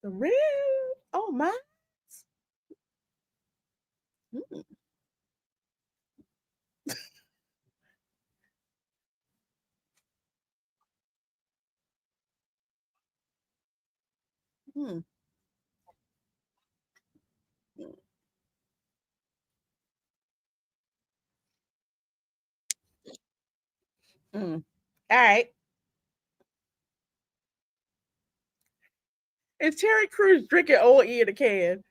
The real. Oh my. Mm, mm, mm, mm. All right. Is Terry Crews drinking old E in a can?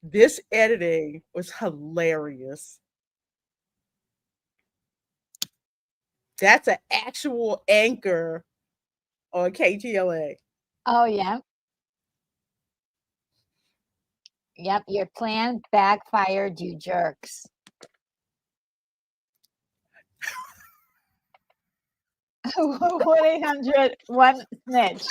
This editing was hilarious. That's an actual anchor on KTLA. Oh yeah. Yep. Your plan backfired, you jerks. 1-800-1-snitch.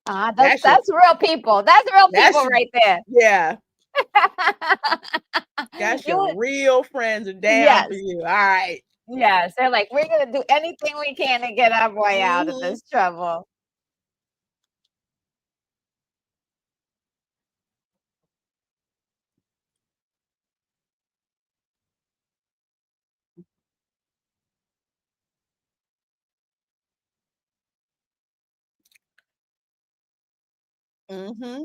Ah! That's That's your real people. That's real that's people right there. yeah. That's your You real friends are down for yes. you. All right. Yes. They're like, we're gonna do anything we can to get our boy out of Mm-hmm. this trouble. Mm-hmm.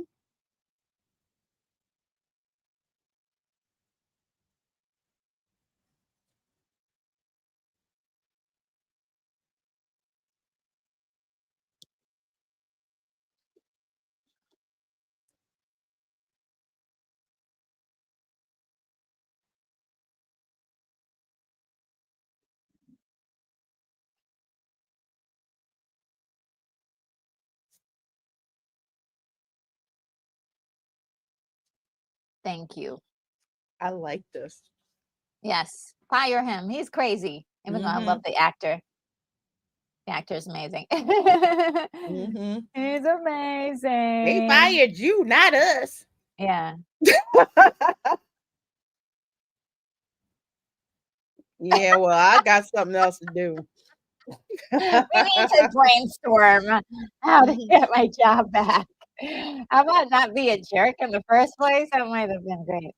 Thank you. I like this. Yes. Fire him. He's crazy. Even though I Mm-hmm. love the actor. The actor is amazing. Mm-hmm. He's They amazing. fired you, not us. Yeah. Yeah, well, I got something else to do. We need to brainstorm how to Mhm. get my job back. How about not be a jerk in the first place? That might have been great.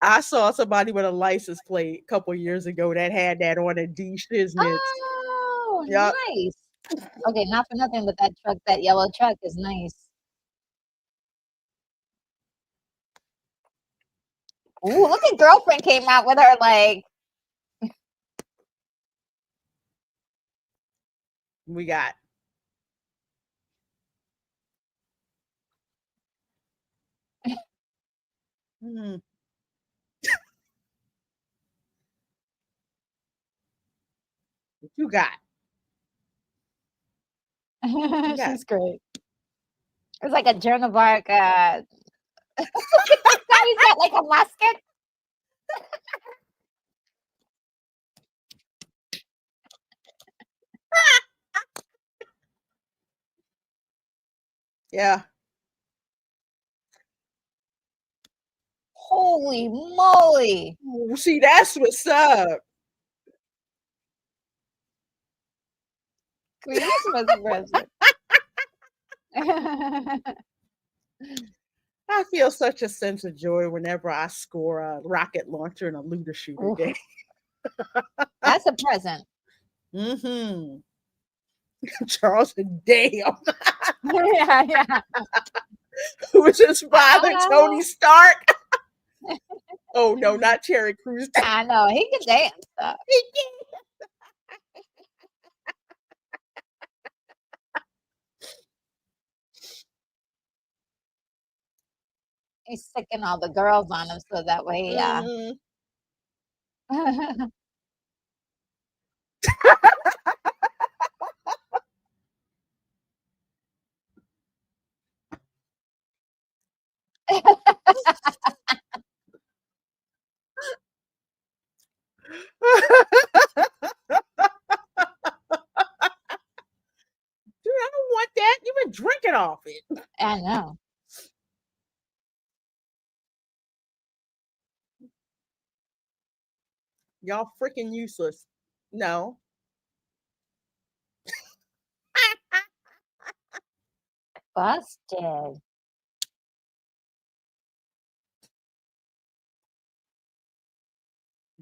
I saw somebody with a license plate a couple years ago that had that on a D Shiznits. Oh, Yep. nice. Okay, not for nothing, but that truck, that yellow truck is nice. Ooh, look at girlfriend came out with her like We got. Hmm, what you got? You got. she's great. It's like a Joan of Arc. Look at this guy. He's got like a musket. Yeah. Holy moly! Ooh, see, that's what's up. Christmas present. I feel such a sense of joy whenever I score a rocket launcher in a looter shooter Oof, game. that's a present. Mm-hmm. Charles and Dale, Yeah, yeah. who was inspired by Ah, Tony Stark. Oh no, not Terry Crews. I know he can dance. He's sicking all the girls on him so that way, yeah. Mhm. Dude, I don't want that. You've been drinking off it. I know. Y'all freaking useless. No. Busted.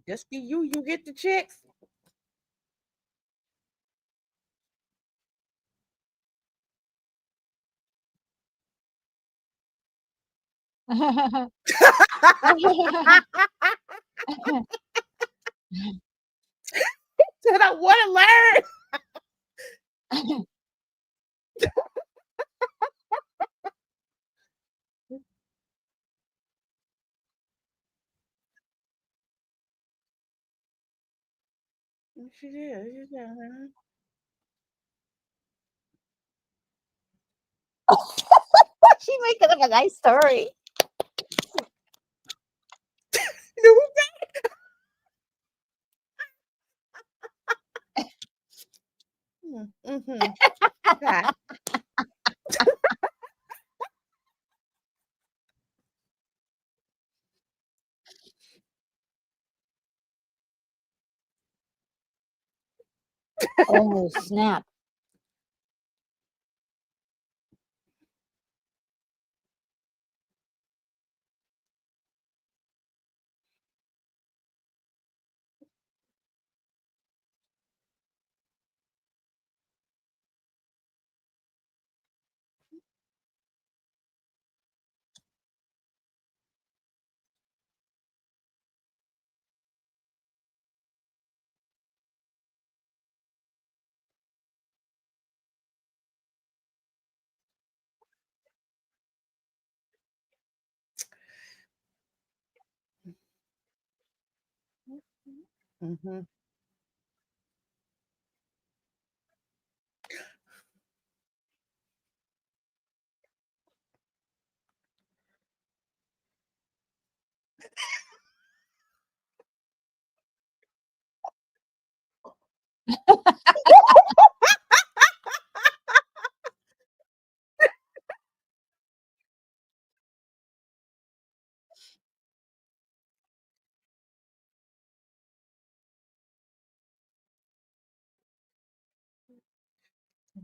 Just be you. You get the chicks. Said I want to learn. She did. She did. She making up a nice story. Mm-hmm. Okay. Oh, snap. Mm-hmm.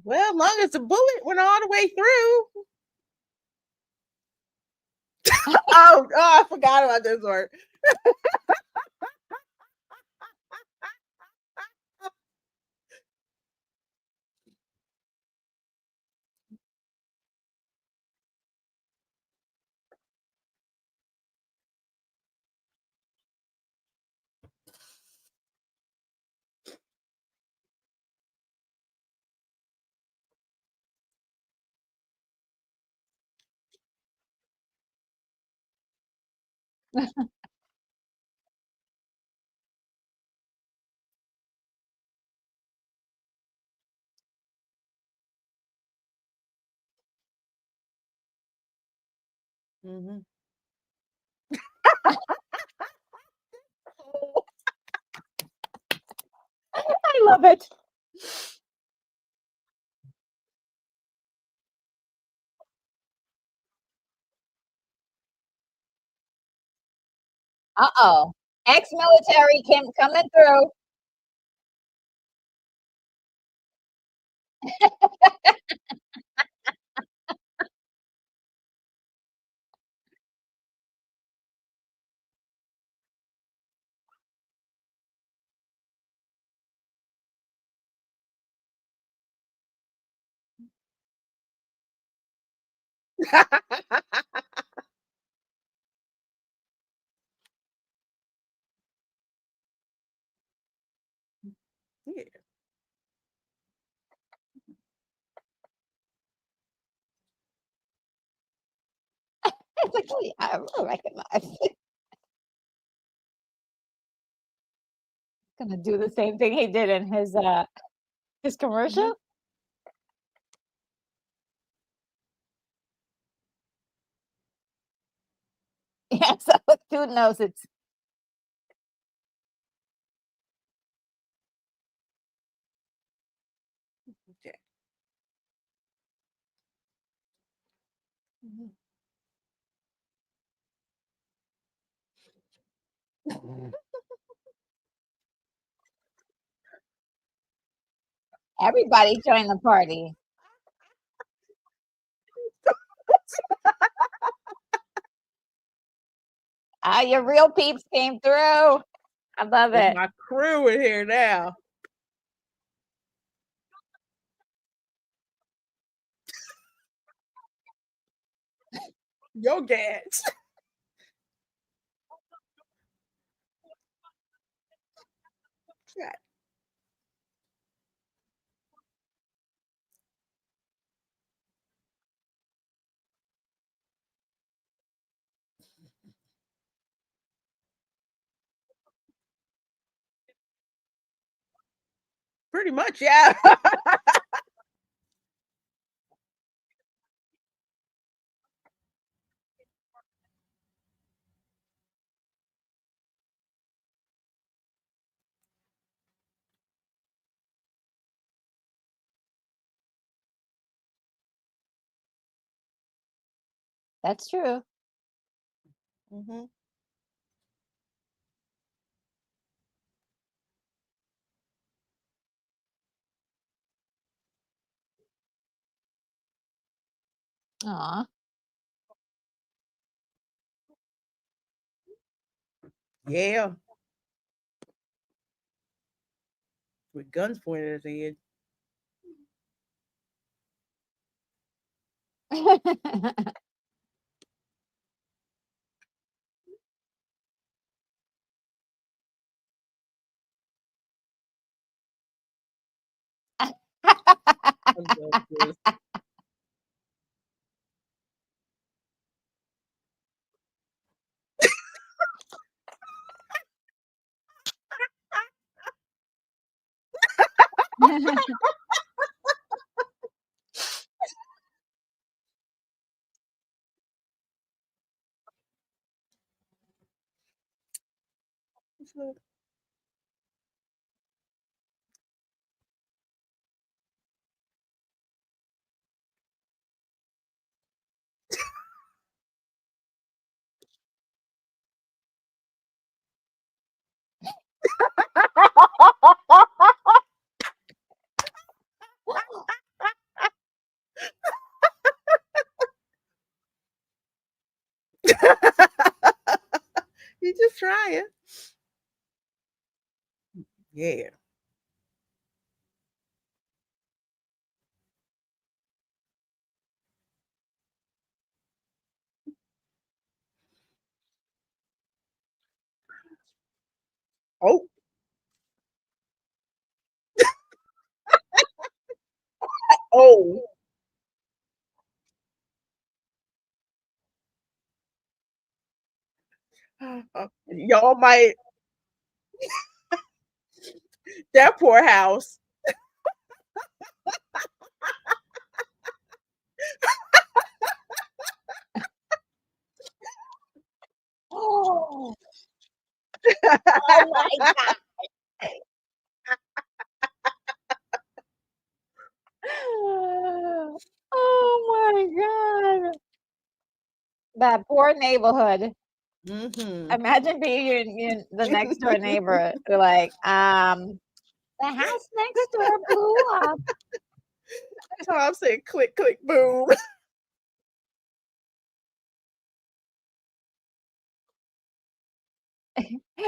Well, as long as the bullet went all the way through. Oh, I forgot about this word. Mm-hmm. I love it. Uh-oh. Ex-military coming through. Yeah. It's like, oh, yeah, I recognize it. Gonna do the same thing he did in his commercial. Mhm. Yeah, so dude knows it's Okay. Mhm. everybody join the party. Ah, your real peeps came through. I love There's it. my crew in here now. Yo, Gads. Yeah, pretty much, yeah. That's true. Hmm. Aw. Yeah, with guns pointed at his head. I'm done with this. You just trying. Yeah. Oh. Oh. Y'all might that poor house. Oh, oh my god. Oh my god. That poor neighborhood. Hmm. Imagine being the next door neighbor. Like, the house next door blew up. Tom said, "Click, click, boom."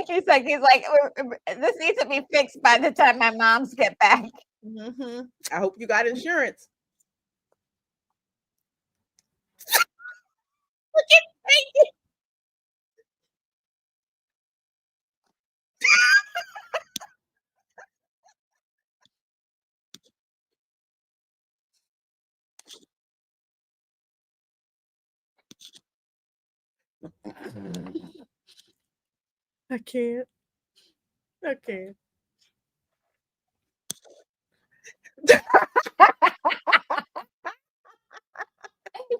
He's like, this needs to be fixed by the time my moms get back. Hmm. I hope you got insurance. I can't. I can't.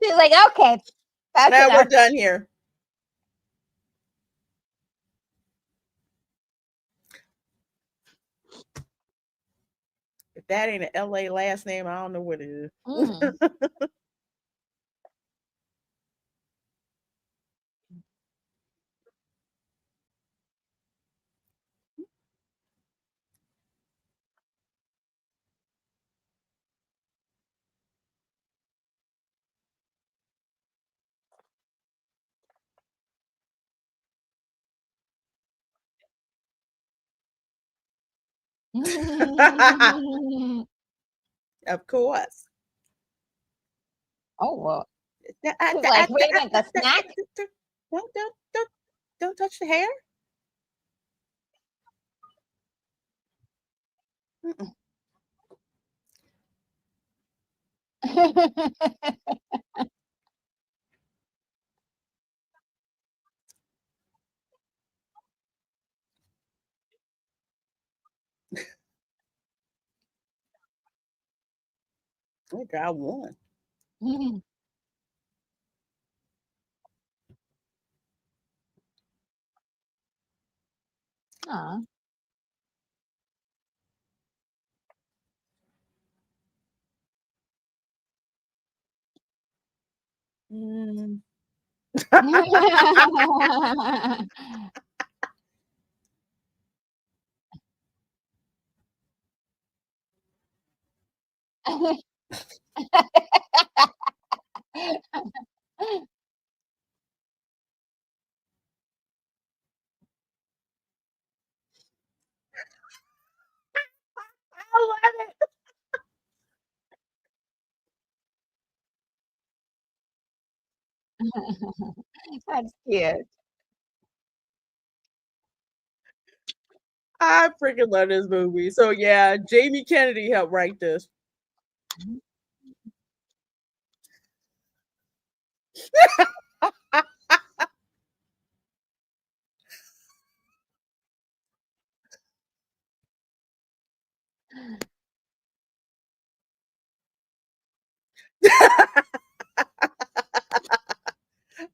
She's like, okay, that's Now we're enough. done here. If that ain't an LA last name, I don't know what it is. Mm. Of course. Oh, well. She's like, wait a minute, the snack? Don't touch the hair. Mm-mm. Oh, I won. Aw. Mm. I love it. That's cute. I freaking love this movie. So yeah, Jamie Kennedy helped write this.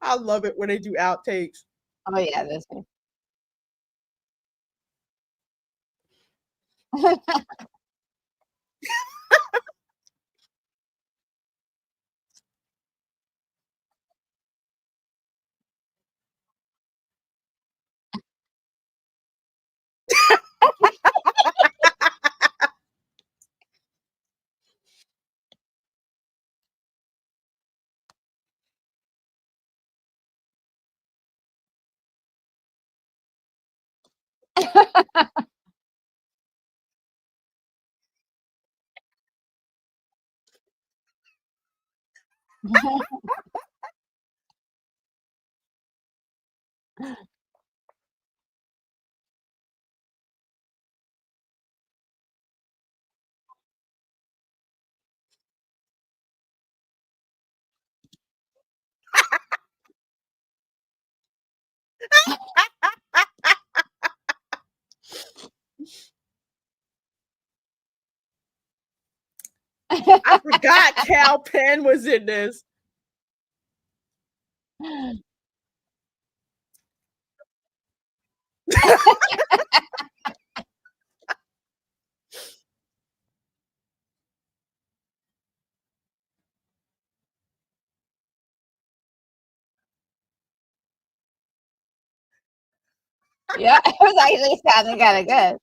I love it when they do outtakes. Oh yeah, this one. I forgot Cal Penn was in this. Yeah, it was actually sounding kind of good.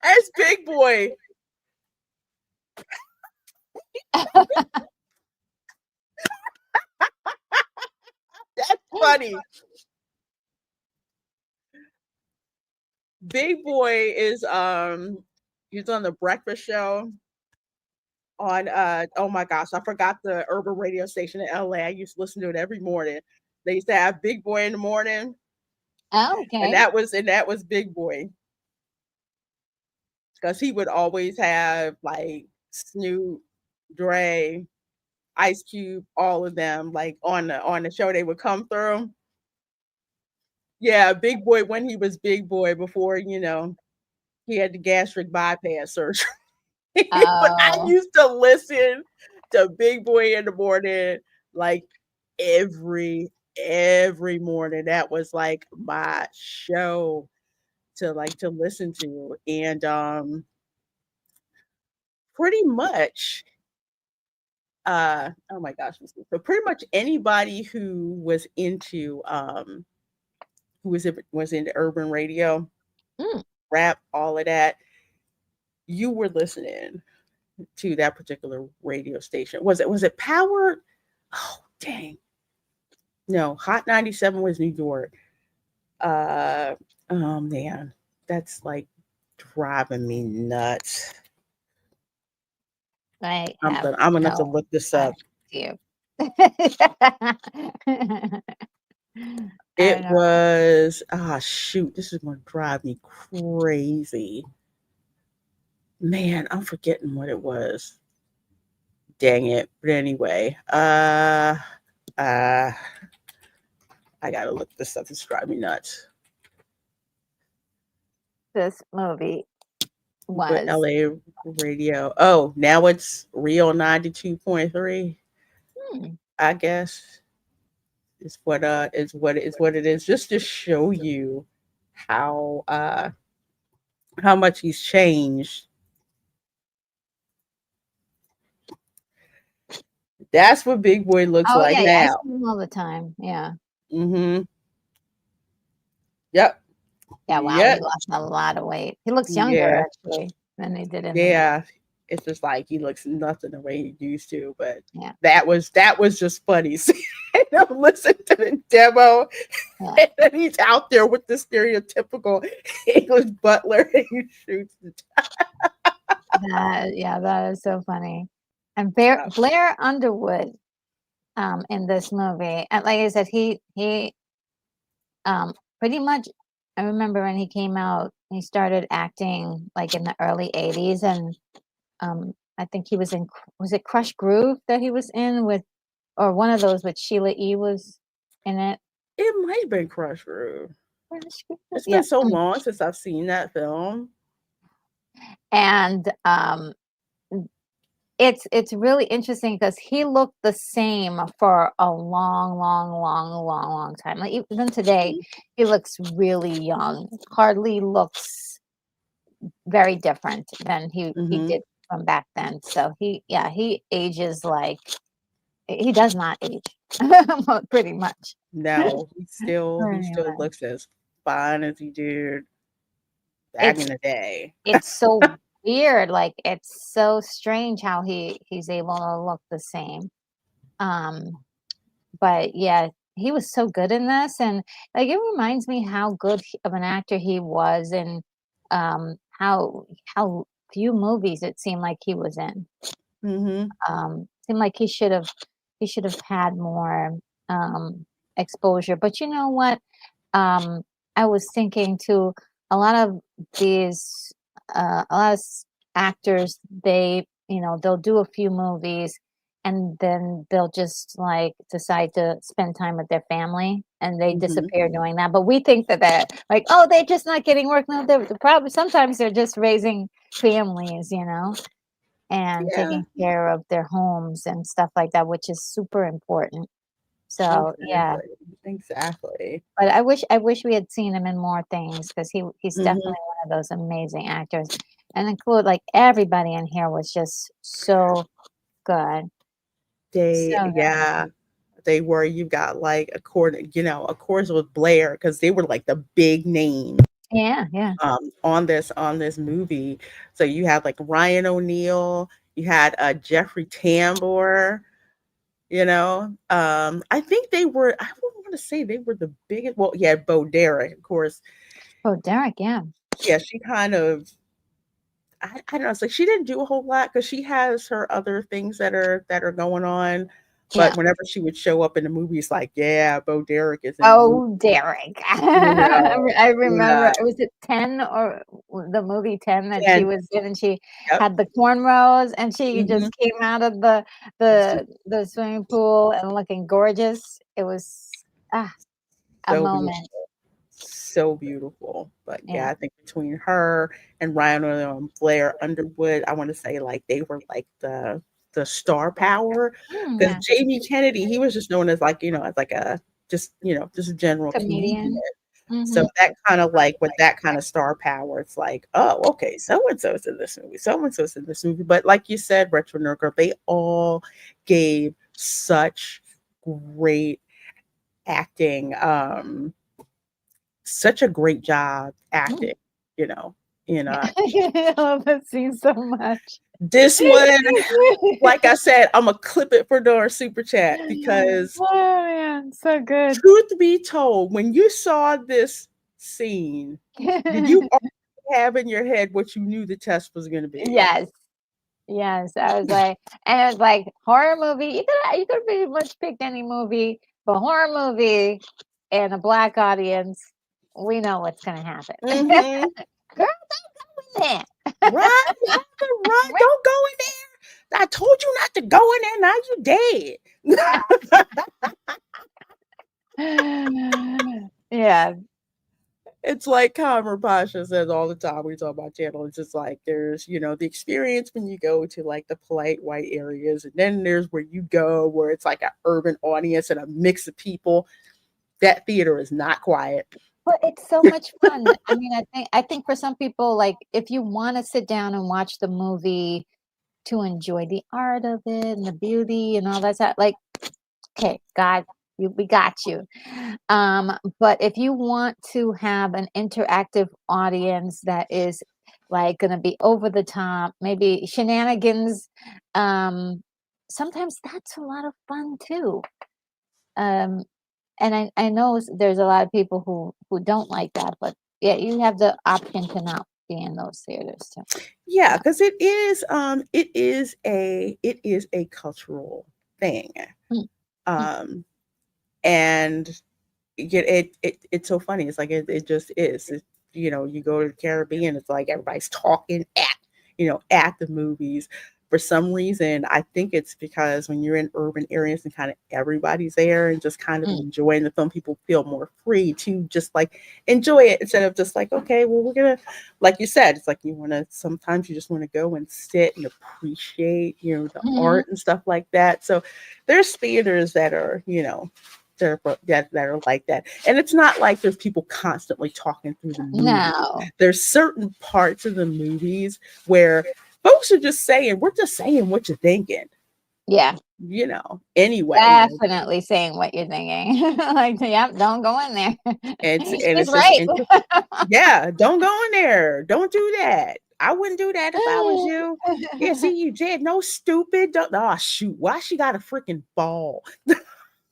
As Big Boy. That's funny. Big Boy is he's on the breakfast show on oh my gosh, I forgot the urban radio station in LA. I used to listen to it every morning. They used to have Big Boy in the morning, Oh, and okay. that was Big Boy because he would always have like Snoop, Dre, Ice Cube, all of them like on the show. They would come through. Yeah, Big Boy when he was Big Boy before he had the gastric bypass surgery. But I Oh, used to listen to Big Boy in the morning like every morning. That was like my show to listen to. And pretty much oh my gosh, so pretty much anybody who was into urban radio, mm. rap, all of that, you were listening to that particular radio station. Was it Power? Oh, dang. No, Hot 97 was New York. Uh oh man, that's like driving me nuts. I I'm have gonna I'm gonna have to no look this up. idea. I don't It know. was shoot, this is gonna drive me crazy. Man, I'm forgetting what it was. Dang it. But anyway, uh I gotta look this up. It's driving me nuts. This movie But was. LA radio. Oh, now it's Rio 92.3, Hmm. I guess. Is what it is. Just to show you how how much he's changed. That's what Big Boy looks Oh like yeah, yeah. I now. see him all the time. Yeah. Mm-hmm. Yep. Yeah. Wow. He Yep. lost a lot of weight. He looks younger Yeah. actually than he did in the movie. Yeah. It's just like he looks nothing the way he used to, but Yeah. that was just funny. Seeing him listen to the demo, Yeah. and then he's out there with the stereotypical English butler, and he shoots the That is so funny. And top. Blair Underwood, in this movie, and like I said, he pretty much. I remember when he came out, he started acting like in the early '80s, and I think he was in. Was it Crush Groove that he was in with, or one of those with Sheila E. was in it? It might have been Crush Groove. Crush Groove? It's Yeah. been so long since I've seen that film. And it's really interesting because he looked the same for a long time. Like even today, he looks really young. Hardly looks very different than he Mm-hmm. did from back then. So he ages like he does not age, pretty much. No, he still he Anyway, still looks as fine as he did back it's in the day. so weird. Like it's so strange how he's able to look the same. Um, but yeah, he was so good in this, and like it reminds me how good of an actor he was, and how few movies it seemed like he was in. Mm-hmm. Seemed like he should have had more exposure. But you know what? I was thinking too, a lot of these, a lot of actors, they'll do a few movies and then they'll just like decide to spend time with their family and they Mm-hmm. disappear doing that. But we think that like, oh, they're just not getting work. No, they're probably sometimes they're just raising families, and Yeah, taking care of their homes and stuff like that, which is super important. So yeah, exactly. Exactly. but I wish we had seen him in more things because he's Mm-hmm. definitely one of those amazing actors. And include like everybody in here was just so good. So good. Yeah, they were. You got like of course, with Blair because they were like the big name Yeah, yeah. on this movie. So you have like Ryan O'Neal. You had Jeffrey Tambor. I think they were. I wouldn't want to say they were the biggest. Well, yeah, Bo Derek, of course. Oh, Derek, yeah. Yeah, she kind of. I don't know. It's like she didn't do a whole lot because she has her other things that are going on. Yeah. But whenever she would show up in the movies, like, yeah, Bo Derek is in the movie. Oh, Derek. You know, I remember, yeah, was it 10 or the movie 10 that she and was in, and she yep. had the cornrows and she Hmm. just came out of the swimming pool and looking gorgeous. It was a So beautiful. moment. So beautiful. But yeah, Yeah. I think between her and Ryan and Blair Underwood, I want to say like they were like the star power. Because Yeah. Jamie Kennedy, he was just known as like, as like a just a general comedian. Comedian. So Hmm. that kind of like with that kind of star power, it's like, oh, okay, so and so's in this movie, so and so's in this movie. But like you said, Retro Nurgle, they all gave such great acting. Such a great job acting, you know, in I love that scene so much. this one, like I said, I'm gonna clip it for our super chat because Oh man, so good. truth be told, when you saw this scene, did you already have in your head what you knew the test was gonna be? Yes. Yes, I was like, and it was like horror movie. You could pretty much pick any movie, but horror movie and a black audience, we know what's gonna happen. Mm-hmm. Girl, don't go in Run, you have to run. Don't go in there. I told you not to go in there. Now you there. Yeah. It's like Conver Pasha says all the time. We talk about channel. It's just like there's, the experience when you go to like the polite white areas, and then there's where you go where it's like an urban audience and a mix of people. That theater is not quiet. But it's so much fun. I mean, I think for some people, like if you want to sit down and watch the movie to enjoy the art of it and the beauty and all that stuff, like, okay, God, we got you. But if you want to have an interactive audience that is like going to be over the top, maybe shenanigans, um, sometimes that's a lot of fun too. Um, and I know there's a lot of people who don't like that, but yeah, you have the option to not be in those theaters too. Yeah, because it is a cultural thing. Mm, mm, Um, and it's so funny. It's like it just is. You go to the Caribbean, it's like everybody's talking at the movies. For some reason, I think it's because when you're in urban areas and kind of everybody's there and just kind of mm. enjoying the film, people feel more free to just like enjoy it instead of just like, okay, well, we're gonna, like you said, it's like sometimes you just want to go and sit and appreciate, the Mhm. art and stuff like that. So there's theaters that are, that are like that. And it's not like there's people constantly talking through the movie. No. There's certain parts of the movies where folks are just saying, we're just saying what you're thinking, Yeah. anyway. Definitely saying what you're thinking. Like, yep, don't go in there. And He's it's just right. yeah, don't go in there. Don't do that. I wouldn't do that if I was you. Yeah, see, you did. No, stupid. Don't, oh, shoot. Why she got a freaking ball?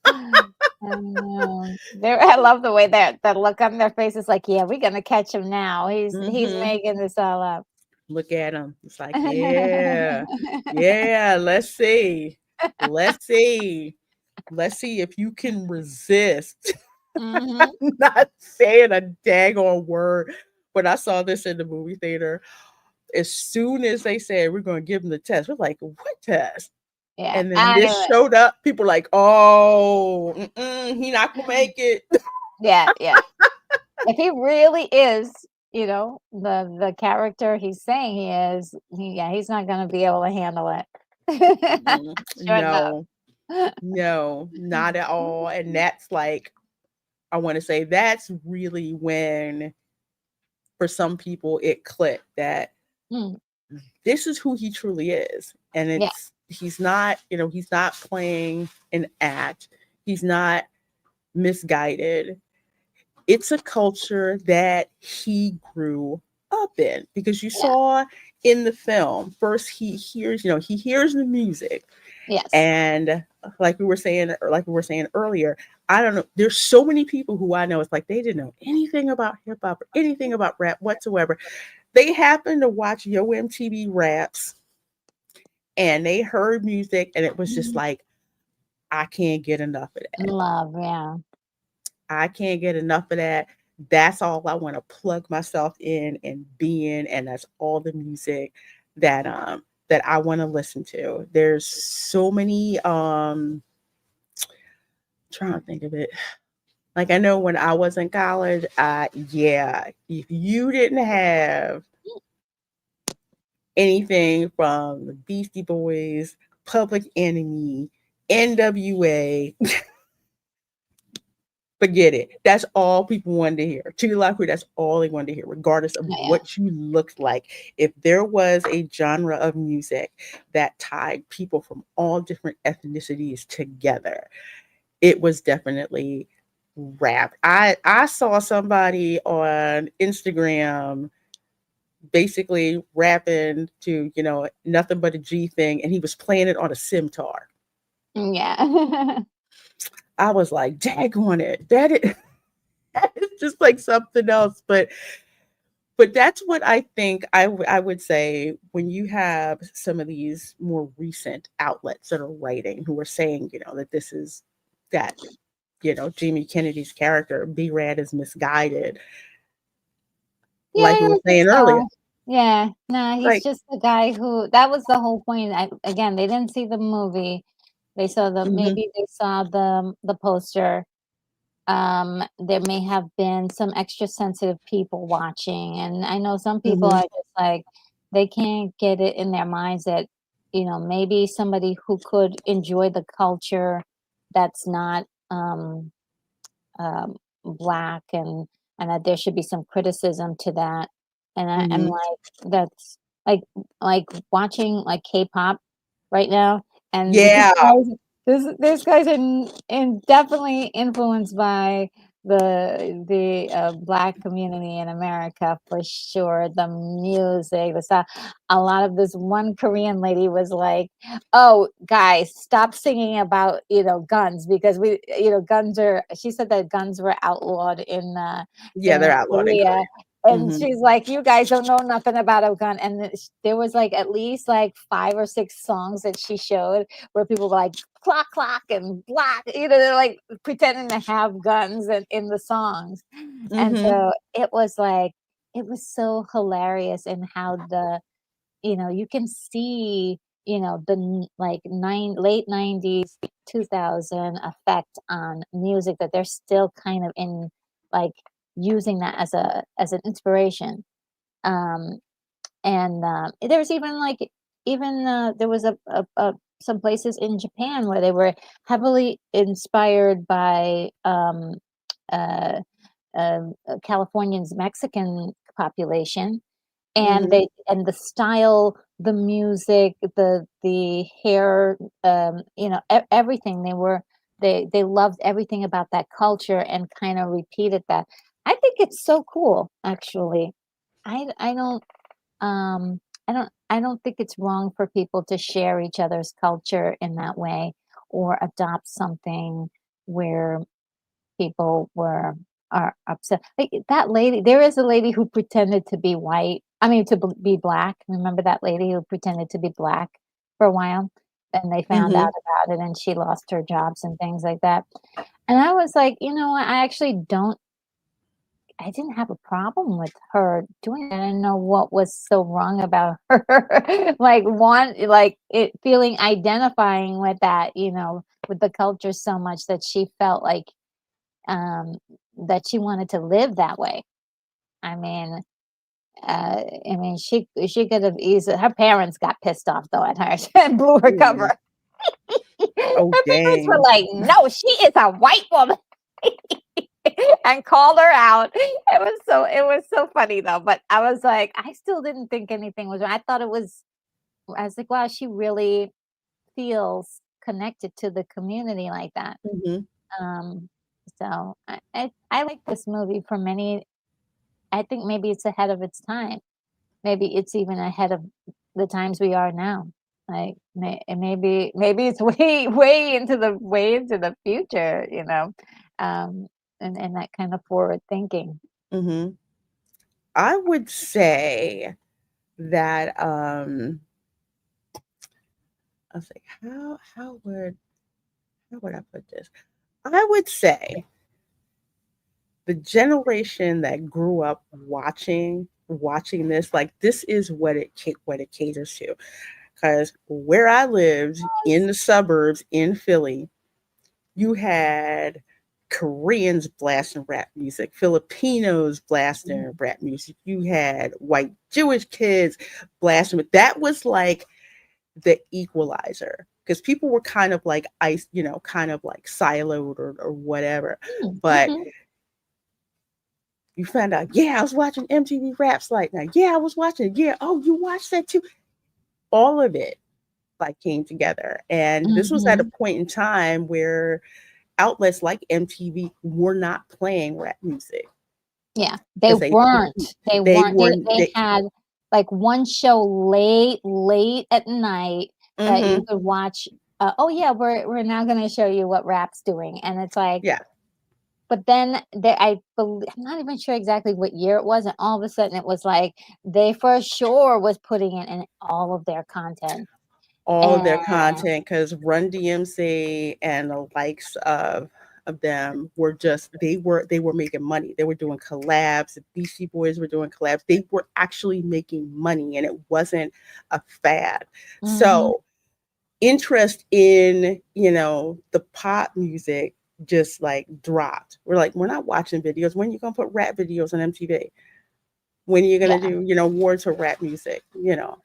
I know. I love the way that look on their faces, like, yeah, we're gonna catch him now. He's Hmm. making this all up. Look at him. It's like, yeah, yeah, let's see. Let's see. Let's see if you can resist. Mhm. Not saying a daggone word. When I saw this in the movie theater, as soon as they said we're going to give him the test, we're like, what test? Yeah, And then I this knew it. showed up. People like, oh, he not gonna make it. Yeah, yeah. If he really is, the character he's saying he is, he's not gonna be able to handle it. Sure enough. No, no, not at all. And that's like, I want to say that's really when, for some people, it clicked that Mm, this is who he truly is. And yeah, he's not playing an act. He's not misguided. It's a culture that he grew up in, because you Yeah. saw in the film first he hears the music, Yes. and like we were saying earlier, I don't know, there's so many people who I know, it's like they didn't know anything about hip hop or anything about rap whatsoever. They happened to watch Yo MTV Raps, and they heard music, and it was just Mhm. like, I can't get enough of that. Love, yeah. I can't get enough of that. That's all I want to plug myself in and be in, and that's all the music that I want to listen to. There's so many trying to think of it. Like, I know when I was in college, yeah, if you didn't have anything from the Beastie Boys, Public Enemy, NWA, forget it. That's all people wanted to hear. To Life Crew, that's all they wanted to hear, regardless of Yeah. what you looked like. If there was a genre of music that tied people from all different ethnicities together, it was definitely rap. I saw somebody on Instagram basically rapping to, nothing but a G thing, and he was playing it on a scimitar. Yeah. I was like, daggone it. That is it's just like something else. But that's what I think I would say when you have some of these more recent outlets that are writing who are saying, that this is that, Jamie Kennedy's character, B Rad, is misguided, Yeah, like we I were don't think saying earlier. so. Yeah, no, he's Like, just the guy who that was the whole point. Again, they didn't see the movie. They saw mm-hmm, maybe they saw the poster. There may have been some extra sensitive people watching, and I know some people mm-hmm, are just like they can't get it in their minds that maybe somebody who could enjoy the culture that's not um, black, and that there should be some criticism to that. And I'm mm-hmm. like, that's like watching like K-pop right now, and these Yeah, guys, these guys are definitely influenced by the black community in America for sure. The music, the stuff. A lot of this one Korean lady was like, "Oh, guys, stop singing about guns because guns are." She said that guns were outlawed yeah, they're in outlawed in Korea. Korea. And Mm-hmm, she's like, "You guys don't know nothing about a gun." And there was like at least like 5 or 6 songs that she showed where people were like, "Clock, clock," and "black." They're like pretending to have guns in the songs. And mm-hmm, so it was like, it was so hilarious in how you can see, like late 90s, 2000 effect on music, that they're still kind of in like using that as an inspiration. Um, and there was even like there was some places in Japan where they were heavily inspired by uh, Californians Mexican population, and mm-hmm, the style, the music, the hair, everything. They loved everything about that culture and kind of repeated that. I think it's so cool, actually. I don't I don't think it's wrong for people to share each other's culture in that way, or adopt something where people are upset. Like that lady, there is a lady who pretended to be white. I mean, to be black. Remember that lady who pretended to be black for a while, and they found mm-hmm. out about it, and she lost her jobs and things like that. And I was like, what? I actually don't. I didn't have a problem with her doing that. I didn't know what was so wrong about her. Like it feeling identifying with that, with the culture so much that she felt like um, that she wanted to live that way. I mean, she could have easily. Her parents got pissed off though at her and blew her Ooh, cover. Her oh, parents were dang. like, "No, she is a white woman," and called her out. It was so funny though. But I was like, I still didn't think anything was wrong. I thought it was. I was like, wow, she really feels connected to the community like that. Mm-hmm. Um, so I like this movie for many I think maybe it's ahead of its time. Maybe it's even ahead of the times we are now. Like maybe it's way into the future, and that kind of forward thinking. Hmm. I would say that I was like, how would I put this? I would say the generation that grew up watching this, like this is what it caters to. Because where I lived in the suburbs in Philly, you had Koreans blasting rap music, Filipinos blasting Mhm. rap music, you had white Jewish kids blasting it. That was like the equalizer because people were kind of like ice, kind of like siloed or whatever. But Mhm. you found out, yeah, I was watching MTV Raps like now. Yeah, I was watching. Yeah, oh, you watched that too. All of it like came together. And this was at a Mhm. point in time where outlets like MTV were not playing rap music Yeah, because they They they weren't. were They they had like one show late at night that you mm-hmm, could watch. Oh yeah, we're now going to show you what rap's doing, and it's like, yeah, but then I'm not even sure exactly what year it was, and all of a sudden it was like they for sure was putting it in all of their content, all of and their content because Run DMC and the likes of them were just they were making money. They were doing collabs. The Beastie Boys were doing collabs. They were actually making money, and it wasn't a fad. hmm So interest in the pop music just like dropped. We're like, we're not watching videos. When are you gonna put rap videos on MTV? When are you gonna yeah, do awards for rap music?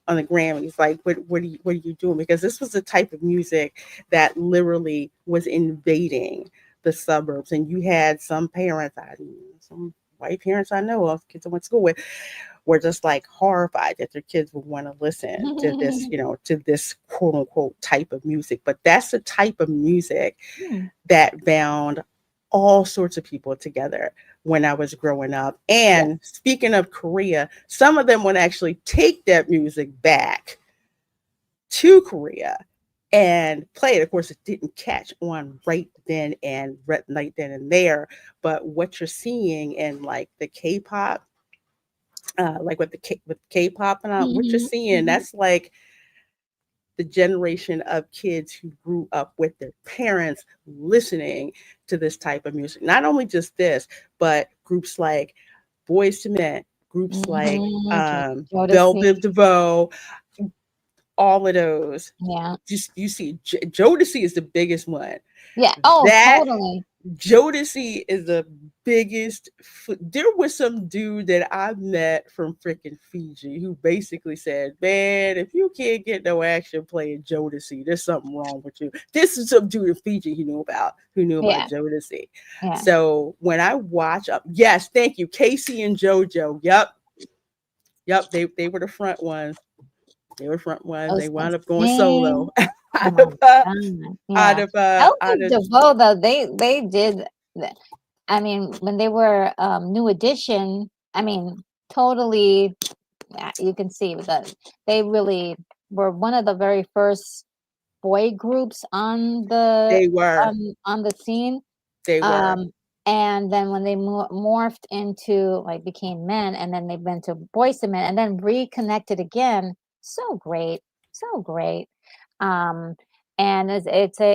On the Grammys, like what are you doing? Because this was the type of music that literally was invading the suburbs, and you had some parents, some white parents I know of, kids I went to school with, were just like horrified that their kids would want to listen to this, to this quote unquote type of music. But that's the type of music Hmm, that bound all sorts of people together when I was growing up. yeah, And speaking of Korea, some of them would actually take that music back to Korea and play it. Of course, it didn't catch on right then and there. But what you're seeing in like the K-pop, like with K-pop and what you're hmm seeing, hmm that's like the generation of kids who grew up with their parents listening to this type of music. Not only just this, but groups like Boys to Men, groups like Jodeci, Blvd, all of those. yeah, Just you see, Jodeci is the biggest one. yeah. Oh, That totally. Jodeci is the biggest. There was some dude that I met from freaking Fiji who basically said, "Man, if you can't get no action playing Jodeci, there's something wrong with you." This is some dude in Fiji who knew about Yeah, Jodeci. yeah. So when I watch up, yes, thank you, Casey and JoJo. Yep, they were the front ones. They were front ones. Those They wound things. up going Man, solo oh out my of god. out Yeah. of out Elvis of DeVoe though, they did I mean, when they were New Edition, I mean, totally yeah, you can see that they really were one of the very first boy groups on the they were on the scene. they were. Um, and then when they morphed into like became men, and then they went to boys to men, and then reconnected again. So great, so great. Um, and it's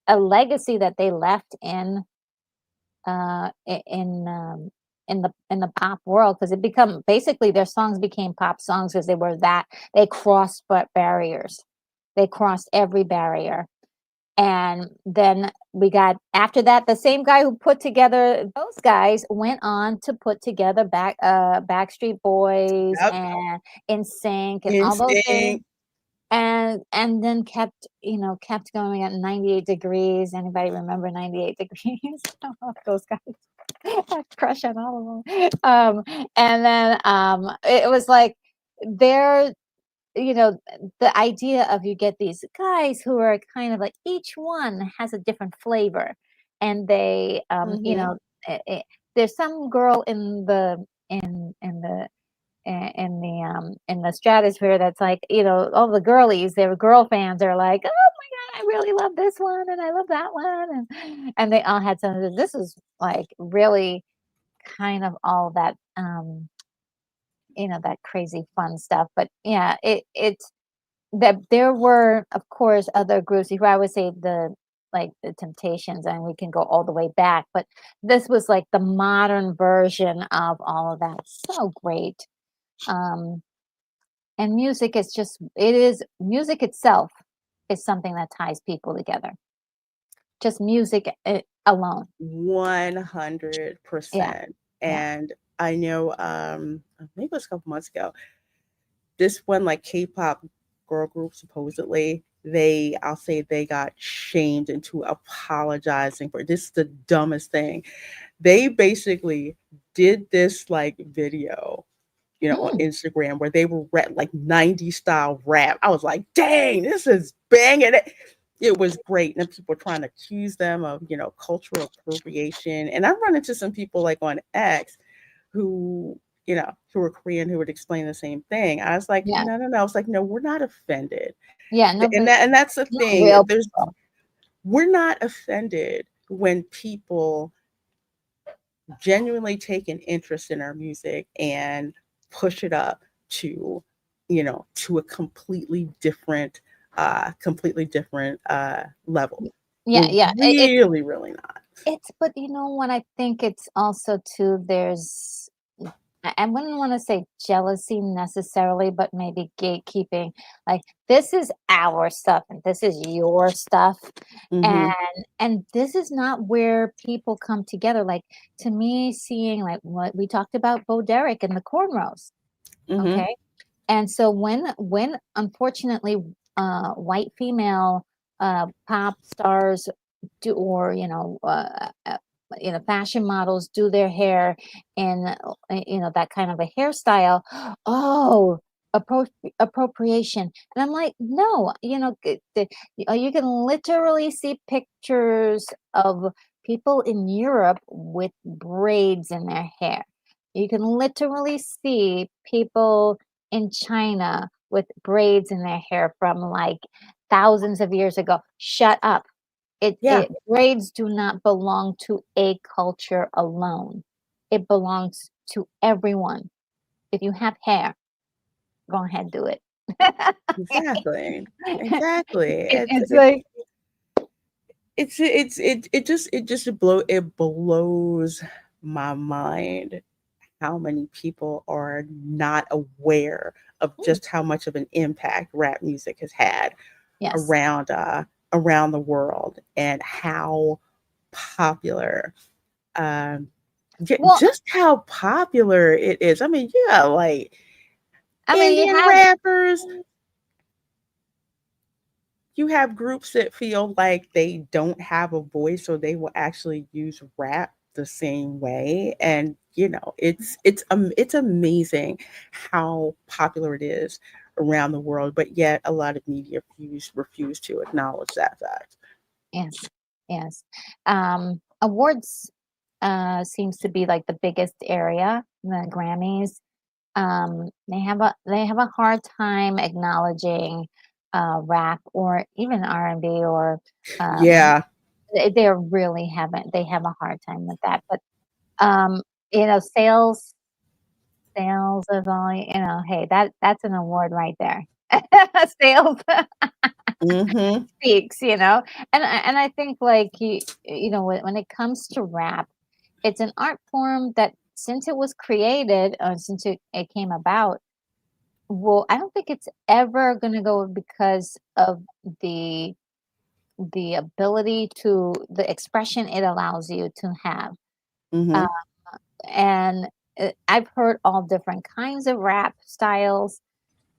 a legacy that they left uh i- in um in the pop world because it become basically their songs became pop songs because they crossed barriers. They crossed every barrier, and then we got after that the same guy who put together those guys went on to put together Backstreet Boys Yep. and NSYNC and all those things, Instinct. and then kept going at 98 degrees. Anybody remember 98 degrees? I love those guys. I had a crush on all of them. And then it was like they're you know, the idea of you get these guys who are kind of like each one has a different flavor, and they, Mhm. eh, there's some girl in the stratosphere that's like, all the girlies, their girl fans are like, oh my god, I really love this one and I love that one, and they all had some. This is like really kind of all that that crazy fun stuff. But yeah, it's that there were, of course, other groups. If I would say the Temptations, and we can go all the way back, but this was like the modern version of all of that. So great. um and music is just, it is, music itself is something that ties people together, just music alone. 100%. Yeah, yeah. And I know, maybe it was a couple months ago, this one like K-pop girl group, supposedly I'll say they got shamed into apologizing for it. This is the dumbest thing. They basically did this like video, on Mm, Instagram where they were like 90s style rap. I was like, dang, this is banging. It was great. And then people were trying to accuse them of, cultural appropriation. And I run into some people like on X who, who were Korean, who would explain the same thing. I was like, yeah, no, no, no. I was like, no, we're not offended. yeah. No, And but that's the not thing. real people. We're not offended when people genuinely take an interest in our music and push it up to, to a completely different level. Yeah, We're yeah. really, really not. It's, but what I think it's also too, there's, I wouldn't want to say jealousy necessarily, but maybe gatekeeping. Like, this is our stuff and this is your stuff. Mm-hmm. And this is not where people come together. Like, to me, seeing like what we talked about, Bo Derek and the cornrows. Mm-hmm. Okay. And so when unfortunately white female pop stars do, or fashion models do their hair in that kind of a hairstyle, oh, appropriation. And I'm like, no, you can literally see pictures of people in Europe with braids in their hair. You can literally see people in China with braids in their hair from like thousands of years ago. Shut up. Yeah, Braids do not belong to a culture alone. It belongs to everyone. If you have hair, go ahead, do it. exactly. Exactly. It's like, It blows my mind how many people are not aware of mm, just how much of an impact rap music has had yes. around the world, and how popular, um Well, just how popular it is. I mean, yeah, like I mean, you Indian have, rappers, you have groups that feel like they don't have a voice, so they will actually use rap the same way. And it's amazing how popular it is around the world, but yet a lot of media refuse to acknowledge that fact. yes, yes. Awards seems to be like the biggest area, the Grammys. They have a hard time acknowledging rap or even R&B, or Yeah. they really haven't. They have a hard time with that. But um, sales is only, hey, that's an award right there. Sales Mm-hmm. speaks, and I think, like, when it comes to rap, it's an art form that, since it was created, since it came about. Well, I don't think it's ever gonna go, because of the ability to the expression it allows you to have. Uh, Mm-hmm. and I've heard all different kinds of rap styles,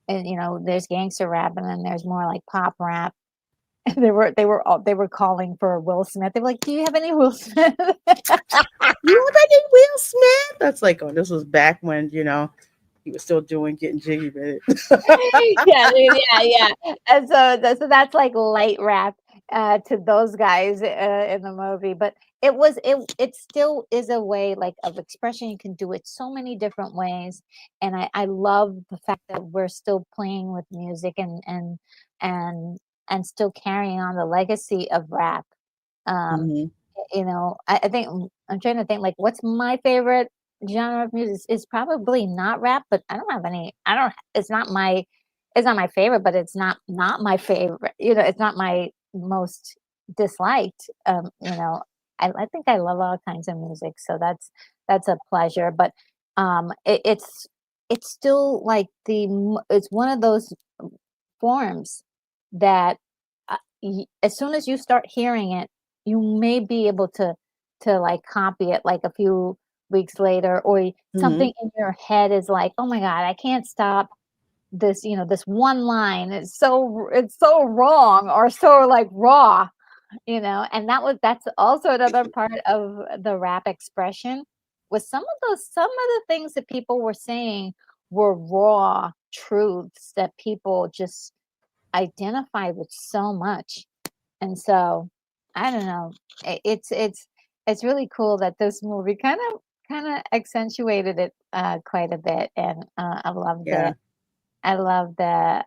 and there's gangster rap, and then there's more like pop rap. They were calling for Will Smith. They were like, "Do you have any Will Smith?" You have any Will Smith? That's like, oh, this was back when, he was still doing Getting Jiggy with It. Yeah, dude, yeah, yeah. And so that's like light rap. to those guys in the movie, but it still is a way like of expression. You can do it so many different ways, and I love the fact that we're still playing with music and and still carrying on the legacy of rap. Um, Hmm. I think I'm trying to think like what's my favorite genre of music is probably not rap, but I don't have any. I don't. It's not my favorite, but it's not my favorite. It's not my most disliked. I think I love all kinds of music, so that's a pleasure. But it's still like it's one of those forms that as soon as you start hearing it, you may be able to like copy it like a few weeks later, or Hmm. something in your head is like, oh my god, I can't stop this. This one line is so wrong or so like raw. And that's also another part of the rap expression, was some of the things that people were saying were raw truths that people just identify with so much. And so I don't know, it's really cool that this movie kind of accentuated it quite a bit. And I loved Yeah. it. I love the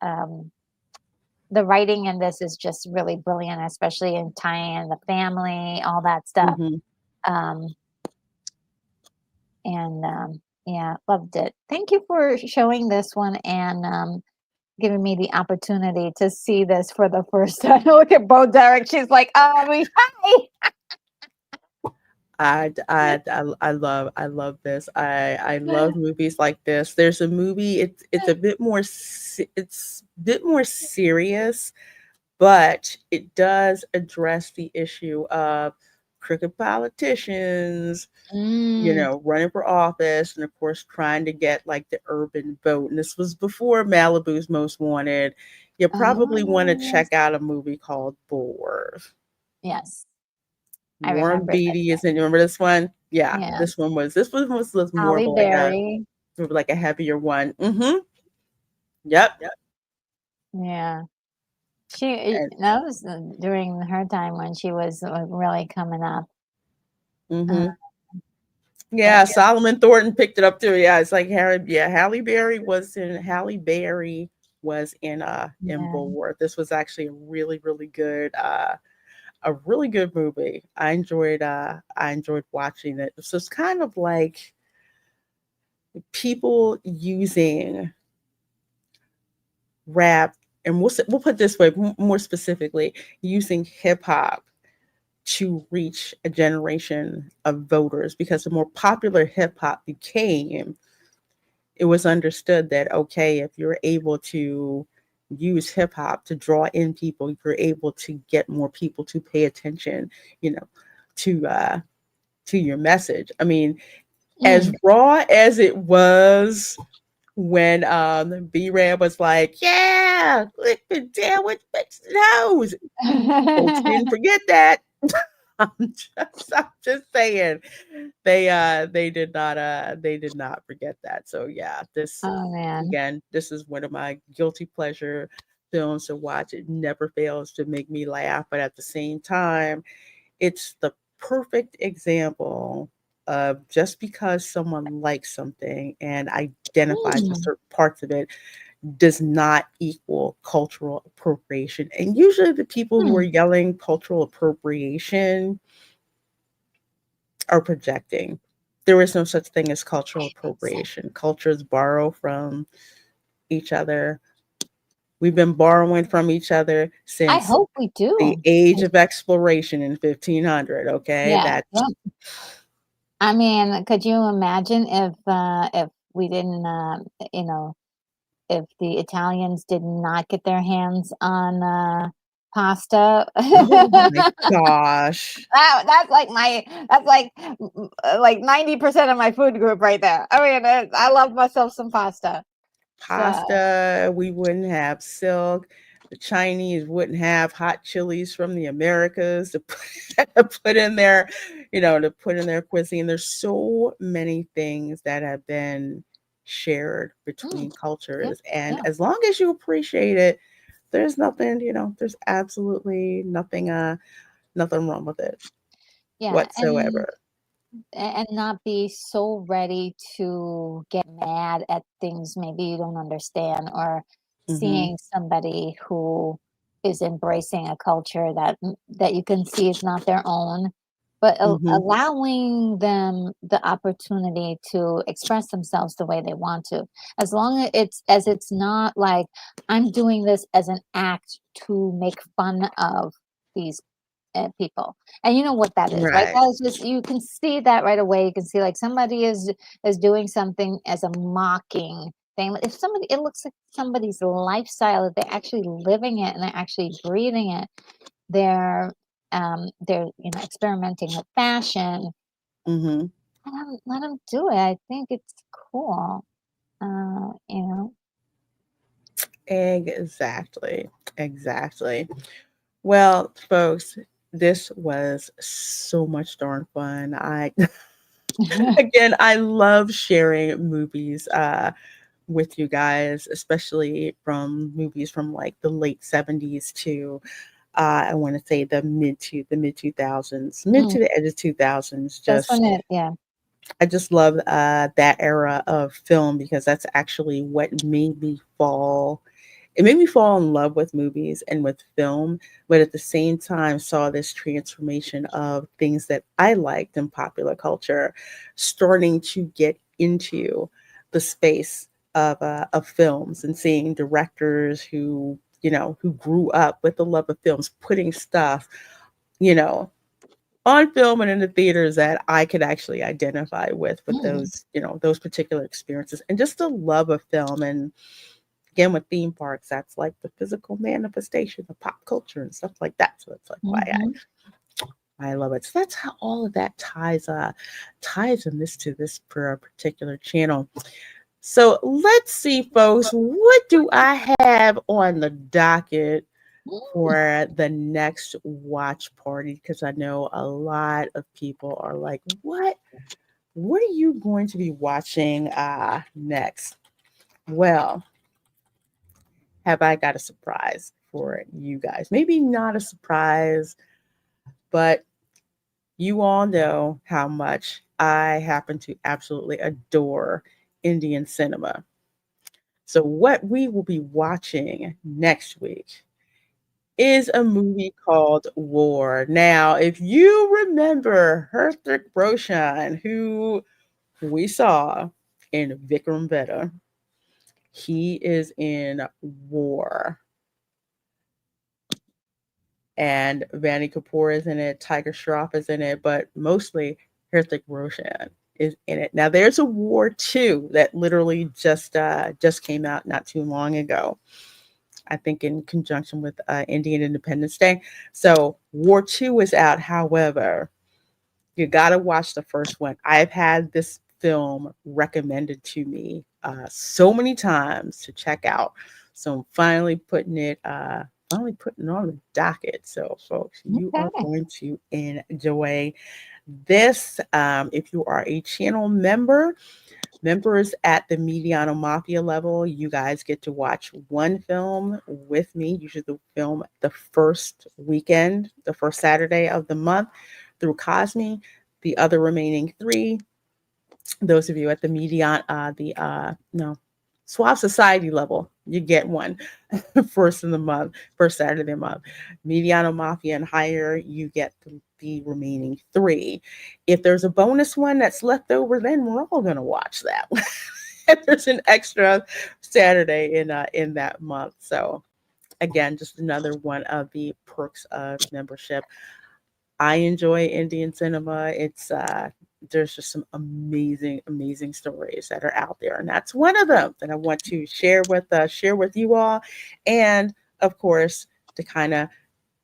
writing in this is just really brilliant, especially in tying in the family, all that stuff. Hmm. Um, and yeah, loved it. Thank you for showing this one and giving me the opportunity to see this for the first time. Look at Bo Derek. She's like, hi. I love this. I love movies like this. There's a movie. It's a bit more. It's a bit more serious, but it does address the issue of crooked politicians, Mm. running for office, and of course trying to get like the urban vote. And this was before Malibu's Most Wanted. You probably want to Oh, yes. check out a movie called Bulworth. Yes, I Warren remember this Beatty is one. in. You remember this one? Yeah, Yeah. this one was more of Holly Berry. like a heavier one. Mm-hmm. Yep. Yeah. She And that was during her time when she was really coming up. Uh, mm-hmm. but Yeah, Solomon Thornton picked it up too. Yeah, it's like Harry. Yeah, Halle Berry was in yeah. Bulworth. This was actually a really good movie. I enjoyed watching it. So it's kind of like people using rap, and we'll put it this way, more specifically, using hip hop to reach a generation of voters, because the more popular hip hop became, it was understood that, okay, if you're able to use hip hop to draw in people, you're able to get more people to pay attention, you know, to your message. I mean, as Mm. raw as it was when B-Rab was like, "Yeah, click the down with fixed nose." Folks didn't forget that. I'm just saying, they did not forget that. So yeah, this Oh man. again, this is one of my guilty pleasure films to watch. It never fails to make me laugh, but at the same time, it's the perfect example of, just because someone likes something and identifies with Mm. certain parts of it, does not equal cultural appropriation. And usually the people who are Mm. yelling cultural appropriation are projecting. There is no such thing as cultural appropriation. Cultures borrow from each other. We've been borrowing from each other I since hope we the do. age of exploration in 1500. Okay, Yeah. that's Yeah. I mean, could you imagine if we didn't, you know, if the Italians did not get their hands on pasta? oh my gosh. That's like 90% of my food group right there. I mean, I love myself some pasta. So, Pasta, we wouldn't have silk. The Chinese wouldn't have hot chilies from the Americas to put in their, to put in their cuisine. There's so many things that have been shared mm, between yeah, cultures. And yeah. as long as you appreciate it, there's nothing, there's absolutely nothing wrong with it Yeah, whatsoever. and not be so ready to get mad at things maybe you don't understand, or Mm-hmm. seeing somebody who is embracing a culture that you can see is not their own, but Mm-hmm. allowing them the opportunity to express themselves the way they want to, as long as it's not like I'm doing this as an act to make fun of these people. And you know what that is, right? Right. That is just, you can see that right away. You can see like somebody is doing something as a mocking thing. If somebody, it looks like somebody's lifestyle, that they're actually living it and they're actually breathing it. They're experimenting with fashion. Mm-hmm. Let them do it. I think it's cool. You know. Exactly. Exactly. Well, folks, this was so much darn fun. I again, I love sharing movies with you guys, especially from movies from like the late 70s to I want to say the mid 2000s, mid Mm, to the edge of 2000s. that's Just when it, yeah. I just love that era of film because that's actually what made me fall. It made me fall in love with movies and with film, but at the same time saw this transformation of things that I liked in popular culture starting to get into the space of films, and seeing directors who grew up with the love of films putting stuff, you know, on film and in the theaters that I could actually identify with Mm, those particular experiences, and just the love of film. And again, with theme parks, that's like the physical manifestation of pop culture and stuff like that. So it's like why mhm. I love it. So that's how all of that ties in this to this for a particular channel. So let's see, folks, what do I have on the docket Mm. for the next watch party? Because I know a lot of people are like, what are you going to be watching next? Well, have I got a surprise for you guys? Maybe not a surprise, but you all know how much I happen to absolutely adore Indian cinema. So, what we will be watching next week is a movie called War. Now, if you remember Hrithik Roshan, who we saw in Vikram Vedha, he is in War. And Vanny Kapoor is in it, Tiger Shroff is in it, but mostly Hrithik Roshan is in it. Now, there's a War 2 that literally just came out not too long ago. I think in conjunction with Indian Independence Day. So War 2 is out. However, you got to watch the first one. I've had this film recommended to me so many times to check out. So I'm finally putting on the docket. So folks, you are Okay. going to enjoy this. If you are a channel member, members at the Mediano Mafia level, you guys get to watch one film with me, usually the film the first weekend, the first Saturday of the month through Cosme. The other remaining three, those of you at the Median, the no, Suave Society level, you get one first in the month, first Saturday of the month. Mediano Mafia and higher, you get the remaining three. If there's a bonus one that's left over, then we're all gonna watch that. If there's an extra Saturday in that month. So again, just another one of the perks of membership. I enjoy Indian cinema. It's there's just some amazing stories that are out there, and that's one of them that I want to share with you all, and of course to kind of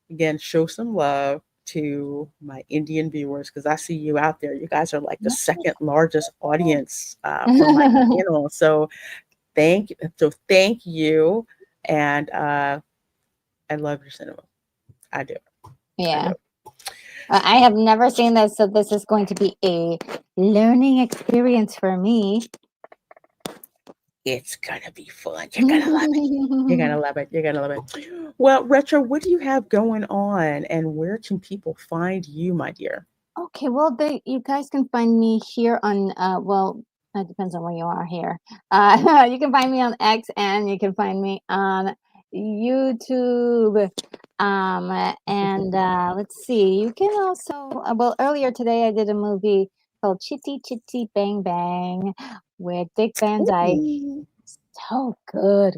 again show some love to my Indian viewers, because I see you out there. You guys are like the second largest audience for my channel, so thank you, and I love your cinema. I do. I do. Yeah. I have never seen this, so this is going to be a learning experience for me. It's gonna be fun. You're gonna love it. You're gonna love it. You're gonna love it. Well, Retro, what do you have going on, and where can people find you, my dear? Okay, well, you guys can find me here on, well, it depends on where you are here. You can find me on X and you can find me on YouTube. And let's see, you can also, well, earlier today I did a movie called Chitty Chitty Bang Bang with Dick Van Dyke. Ooh. So good.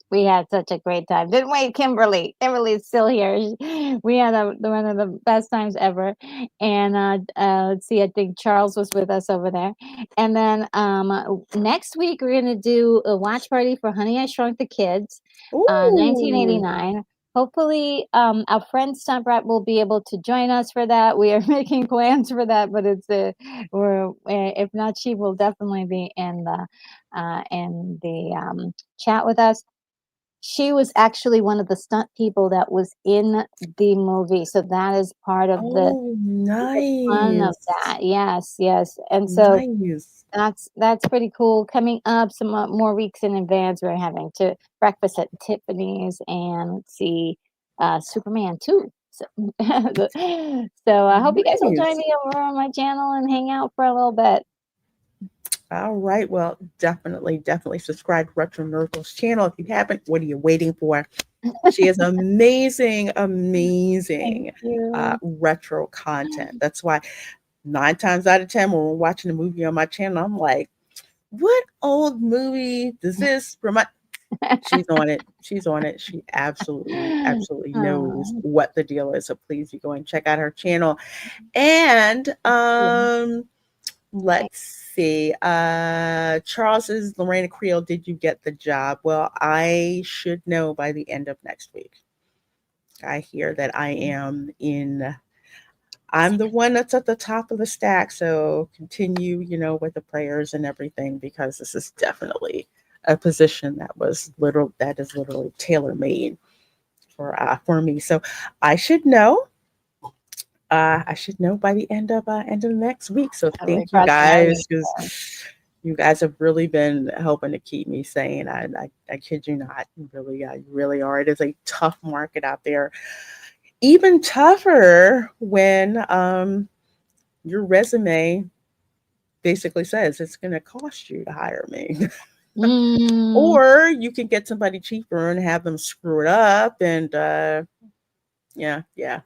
We had such a great time, didn't we, Kimberly? Kimberly's still here. We had one of the best times ever. And let's see, I think Charles was with us over there. And then next week we're gonna do a watch party for Honey I Shrunk the Kids, Ooh. 1989. Hopefully, our friend Stump Rat will be able to join us for that. We are making plans for that, but we're if not, she will definitely be in the chat with us. She was actually one of the stunt people that was in the movie, so that is part of Oh, the fun of nice. that. Yes, yes, and so Nice. that's pretty cool. Coming up some more weeks in advance, we're having to breakfast at Tiffany's and let's see, Superman 2. So, so I hope you guys will join Nice. me over on my channel and hang out for a little bit. All right. Well, definitely subscribe to Retro Nerdist's channel if you haven't. What are you waiting for? She has amazing, Thank amazing you. retro content. That's why 9 times out of 10, when we're watching a movie on my channel, I'm like, what old movie does this remind? She's on it. She's on it. She absolutely knows Oh, what the deal is. So please you go and check out her channel. And yeah. let's see. Charles's Lorena Creole, did you get the job? Well, I should know by the end of next week. I hear that I'm the one that's at the top of the stack. So continue, with the prayers and everything, because this is definitely a position that is literally tailor made for me. So I should know. I should know by the end of next week. So Totally thank you cross your guys, fingers. because you guys have really been helping to keep me sane. I kid you not, you really are. It is a tough market out there. Even tougher when your resume basically says it's going to cost you to hire me. Mm. Or you can get somebody cheaper and have them screw it up. And yeah, yeah,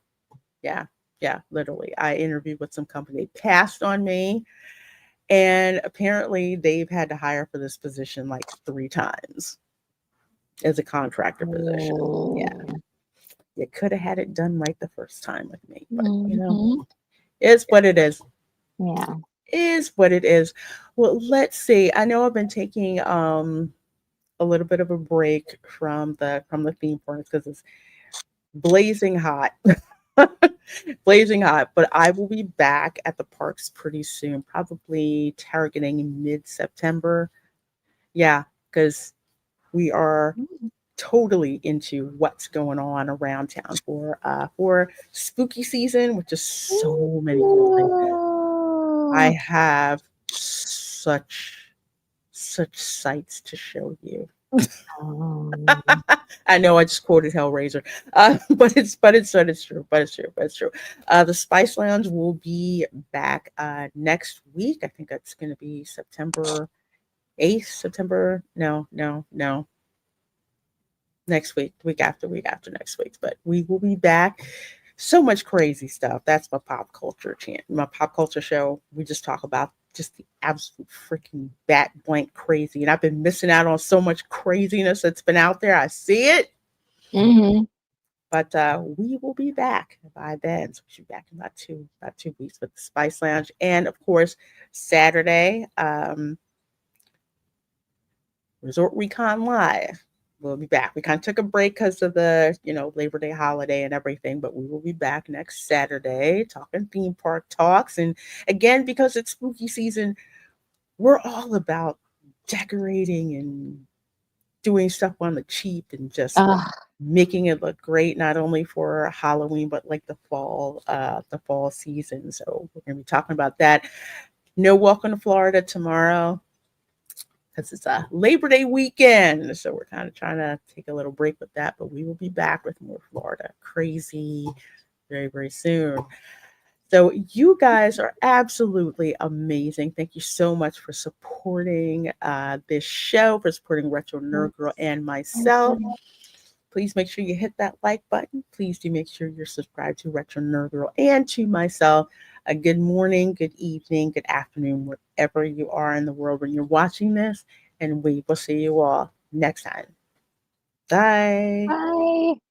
yeah, yeah, literally. I interviewed with some company. They passed on me. And apparently they've had to hire for this position like 3 times as a contractor position. Yeah. Oh. You could have had it done right the first time with me, but Mhm. it's what it is. Yeah. Is what it is. Well, let's see. I know I've been taking a little bit of a break from the theme parks because it's blazing hot. Blazing hot, but I will be back at the parks pretty soon, probably targeting mid-September. Yeah, because we are Mm. totally into what's going on around town for spooky season, which is so many cool things. I Ooh. have such sights to show you. Oh. I know I just quoted Hellraiser, but it's true. But it's true. The Spice Lounge will be back next week. I think that's going to be September 8th. September? No. Next week after next week. But we will be back. So much crazy stuff. That's my pop culture show. We just talk about just the absolute freaking bat blank crazy. And I've been missing out on so much craziness that's been out there. I see it. Mhm. But we will be back by then. So we should be back in about 2 weeks with the Spice Lounge. And of course, Saturday, Resort Recon Live. We'll be back. We kind of took a break because of the, Labor Day holiday and everything, but we will be back next Saturday talking theme park talks. And again, because it's spooky season, we're all about decorating and doing stuff on the cheap and just Ah. making it look great, not only for Halloween, but like the fall season. So we're going to be talking about that. No Welcome to Florida tomorrow, because it's a Labor Day weekend. So we're kind of trying to take a little break with that, but we will be back with more Florida Crazy very, very soon. So you guys are absolutely amazing. Thank you so much for supporting this show, for supporting Retro Nerd Girl and myself. Please make sure you hit that like button. Please do make sure you're subscribed to Retro Nerd Girl and to myself. A good morning, good evening, good afternoon, wherever you are in the world when you're watching this. And we will see you all next time. Bye. Bye.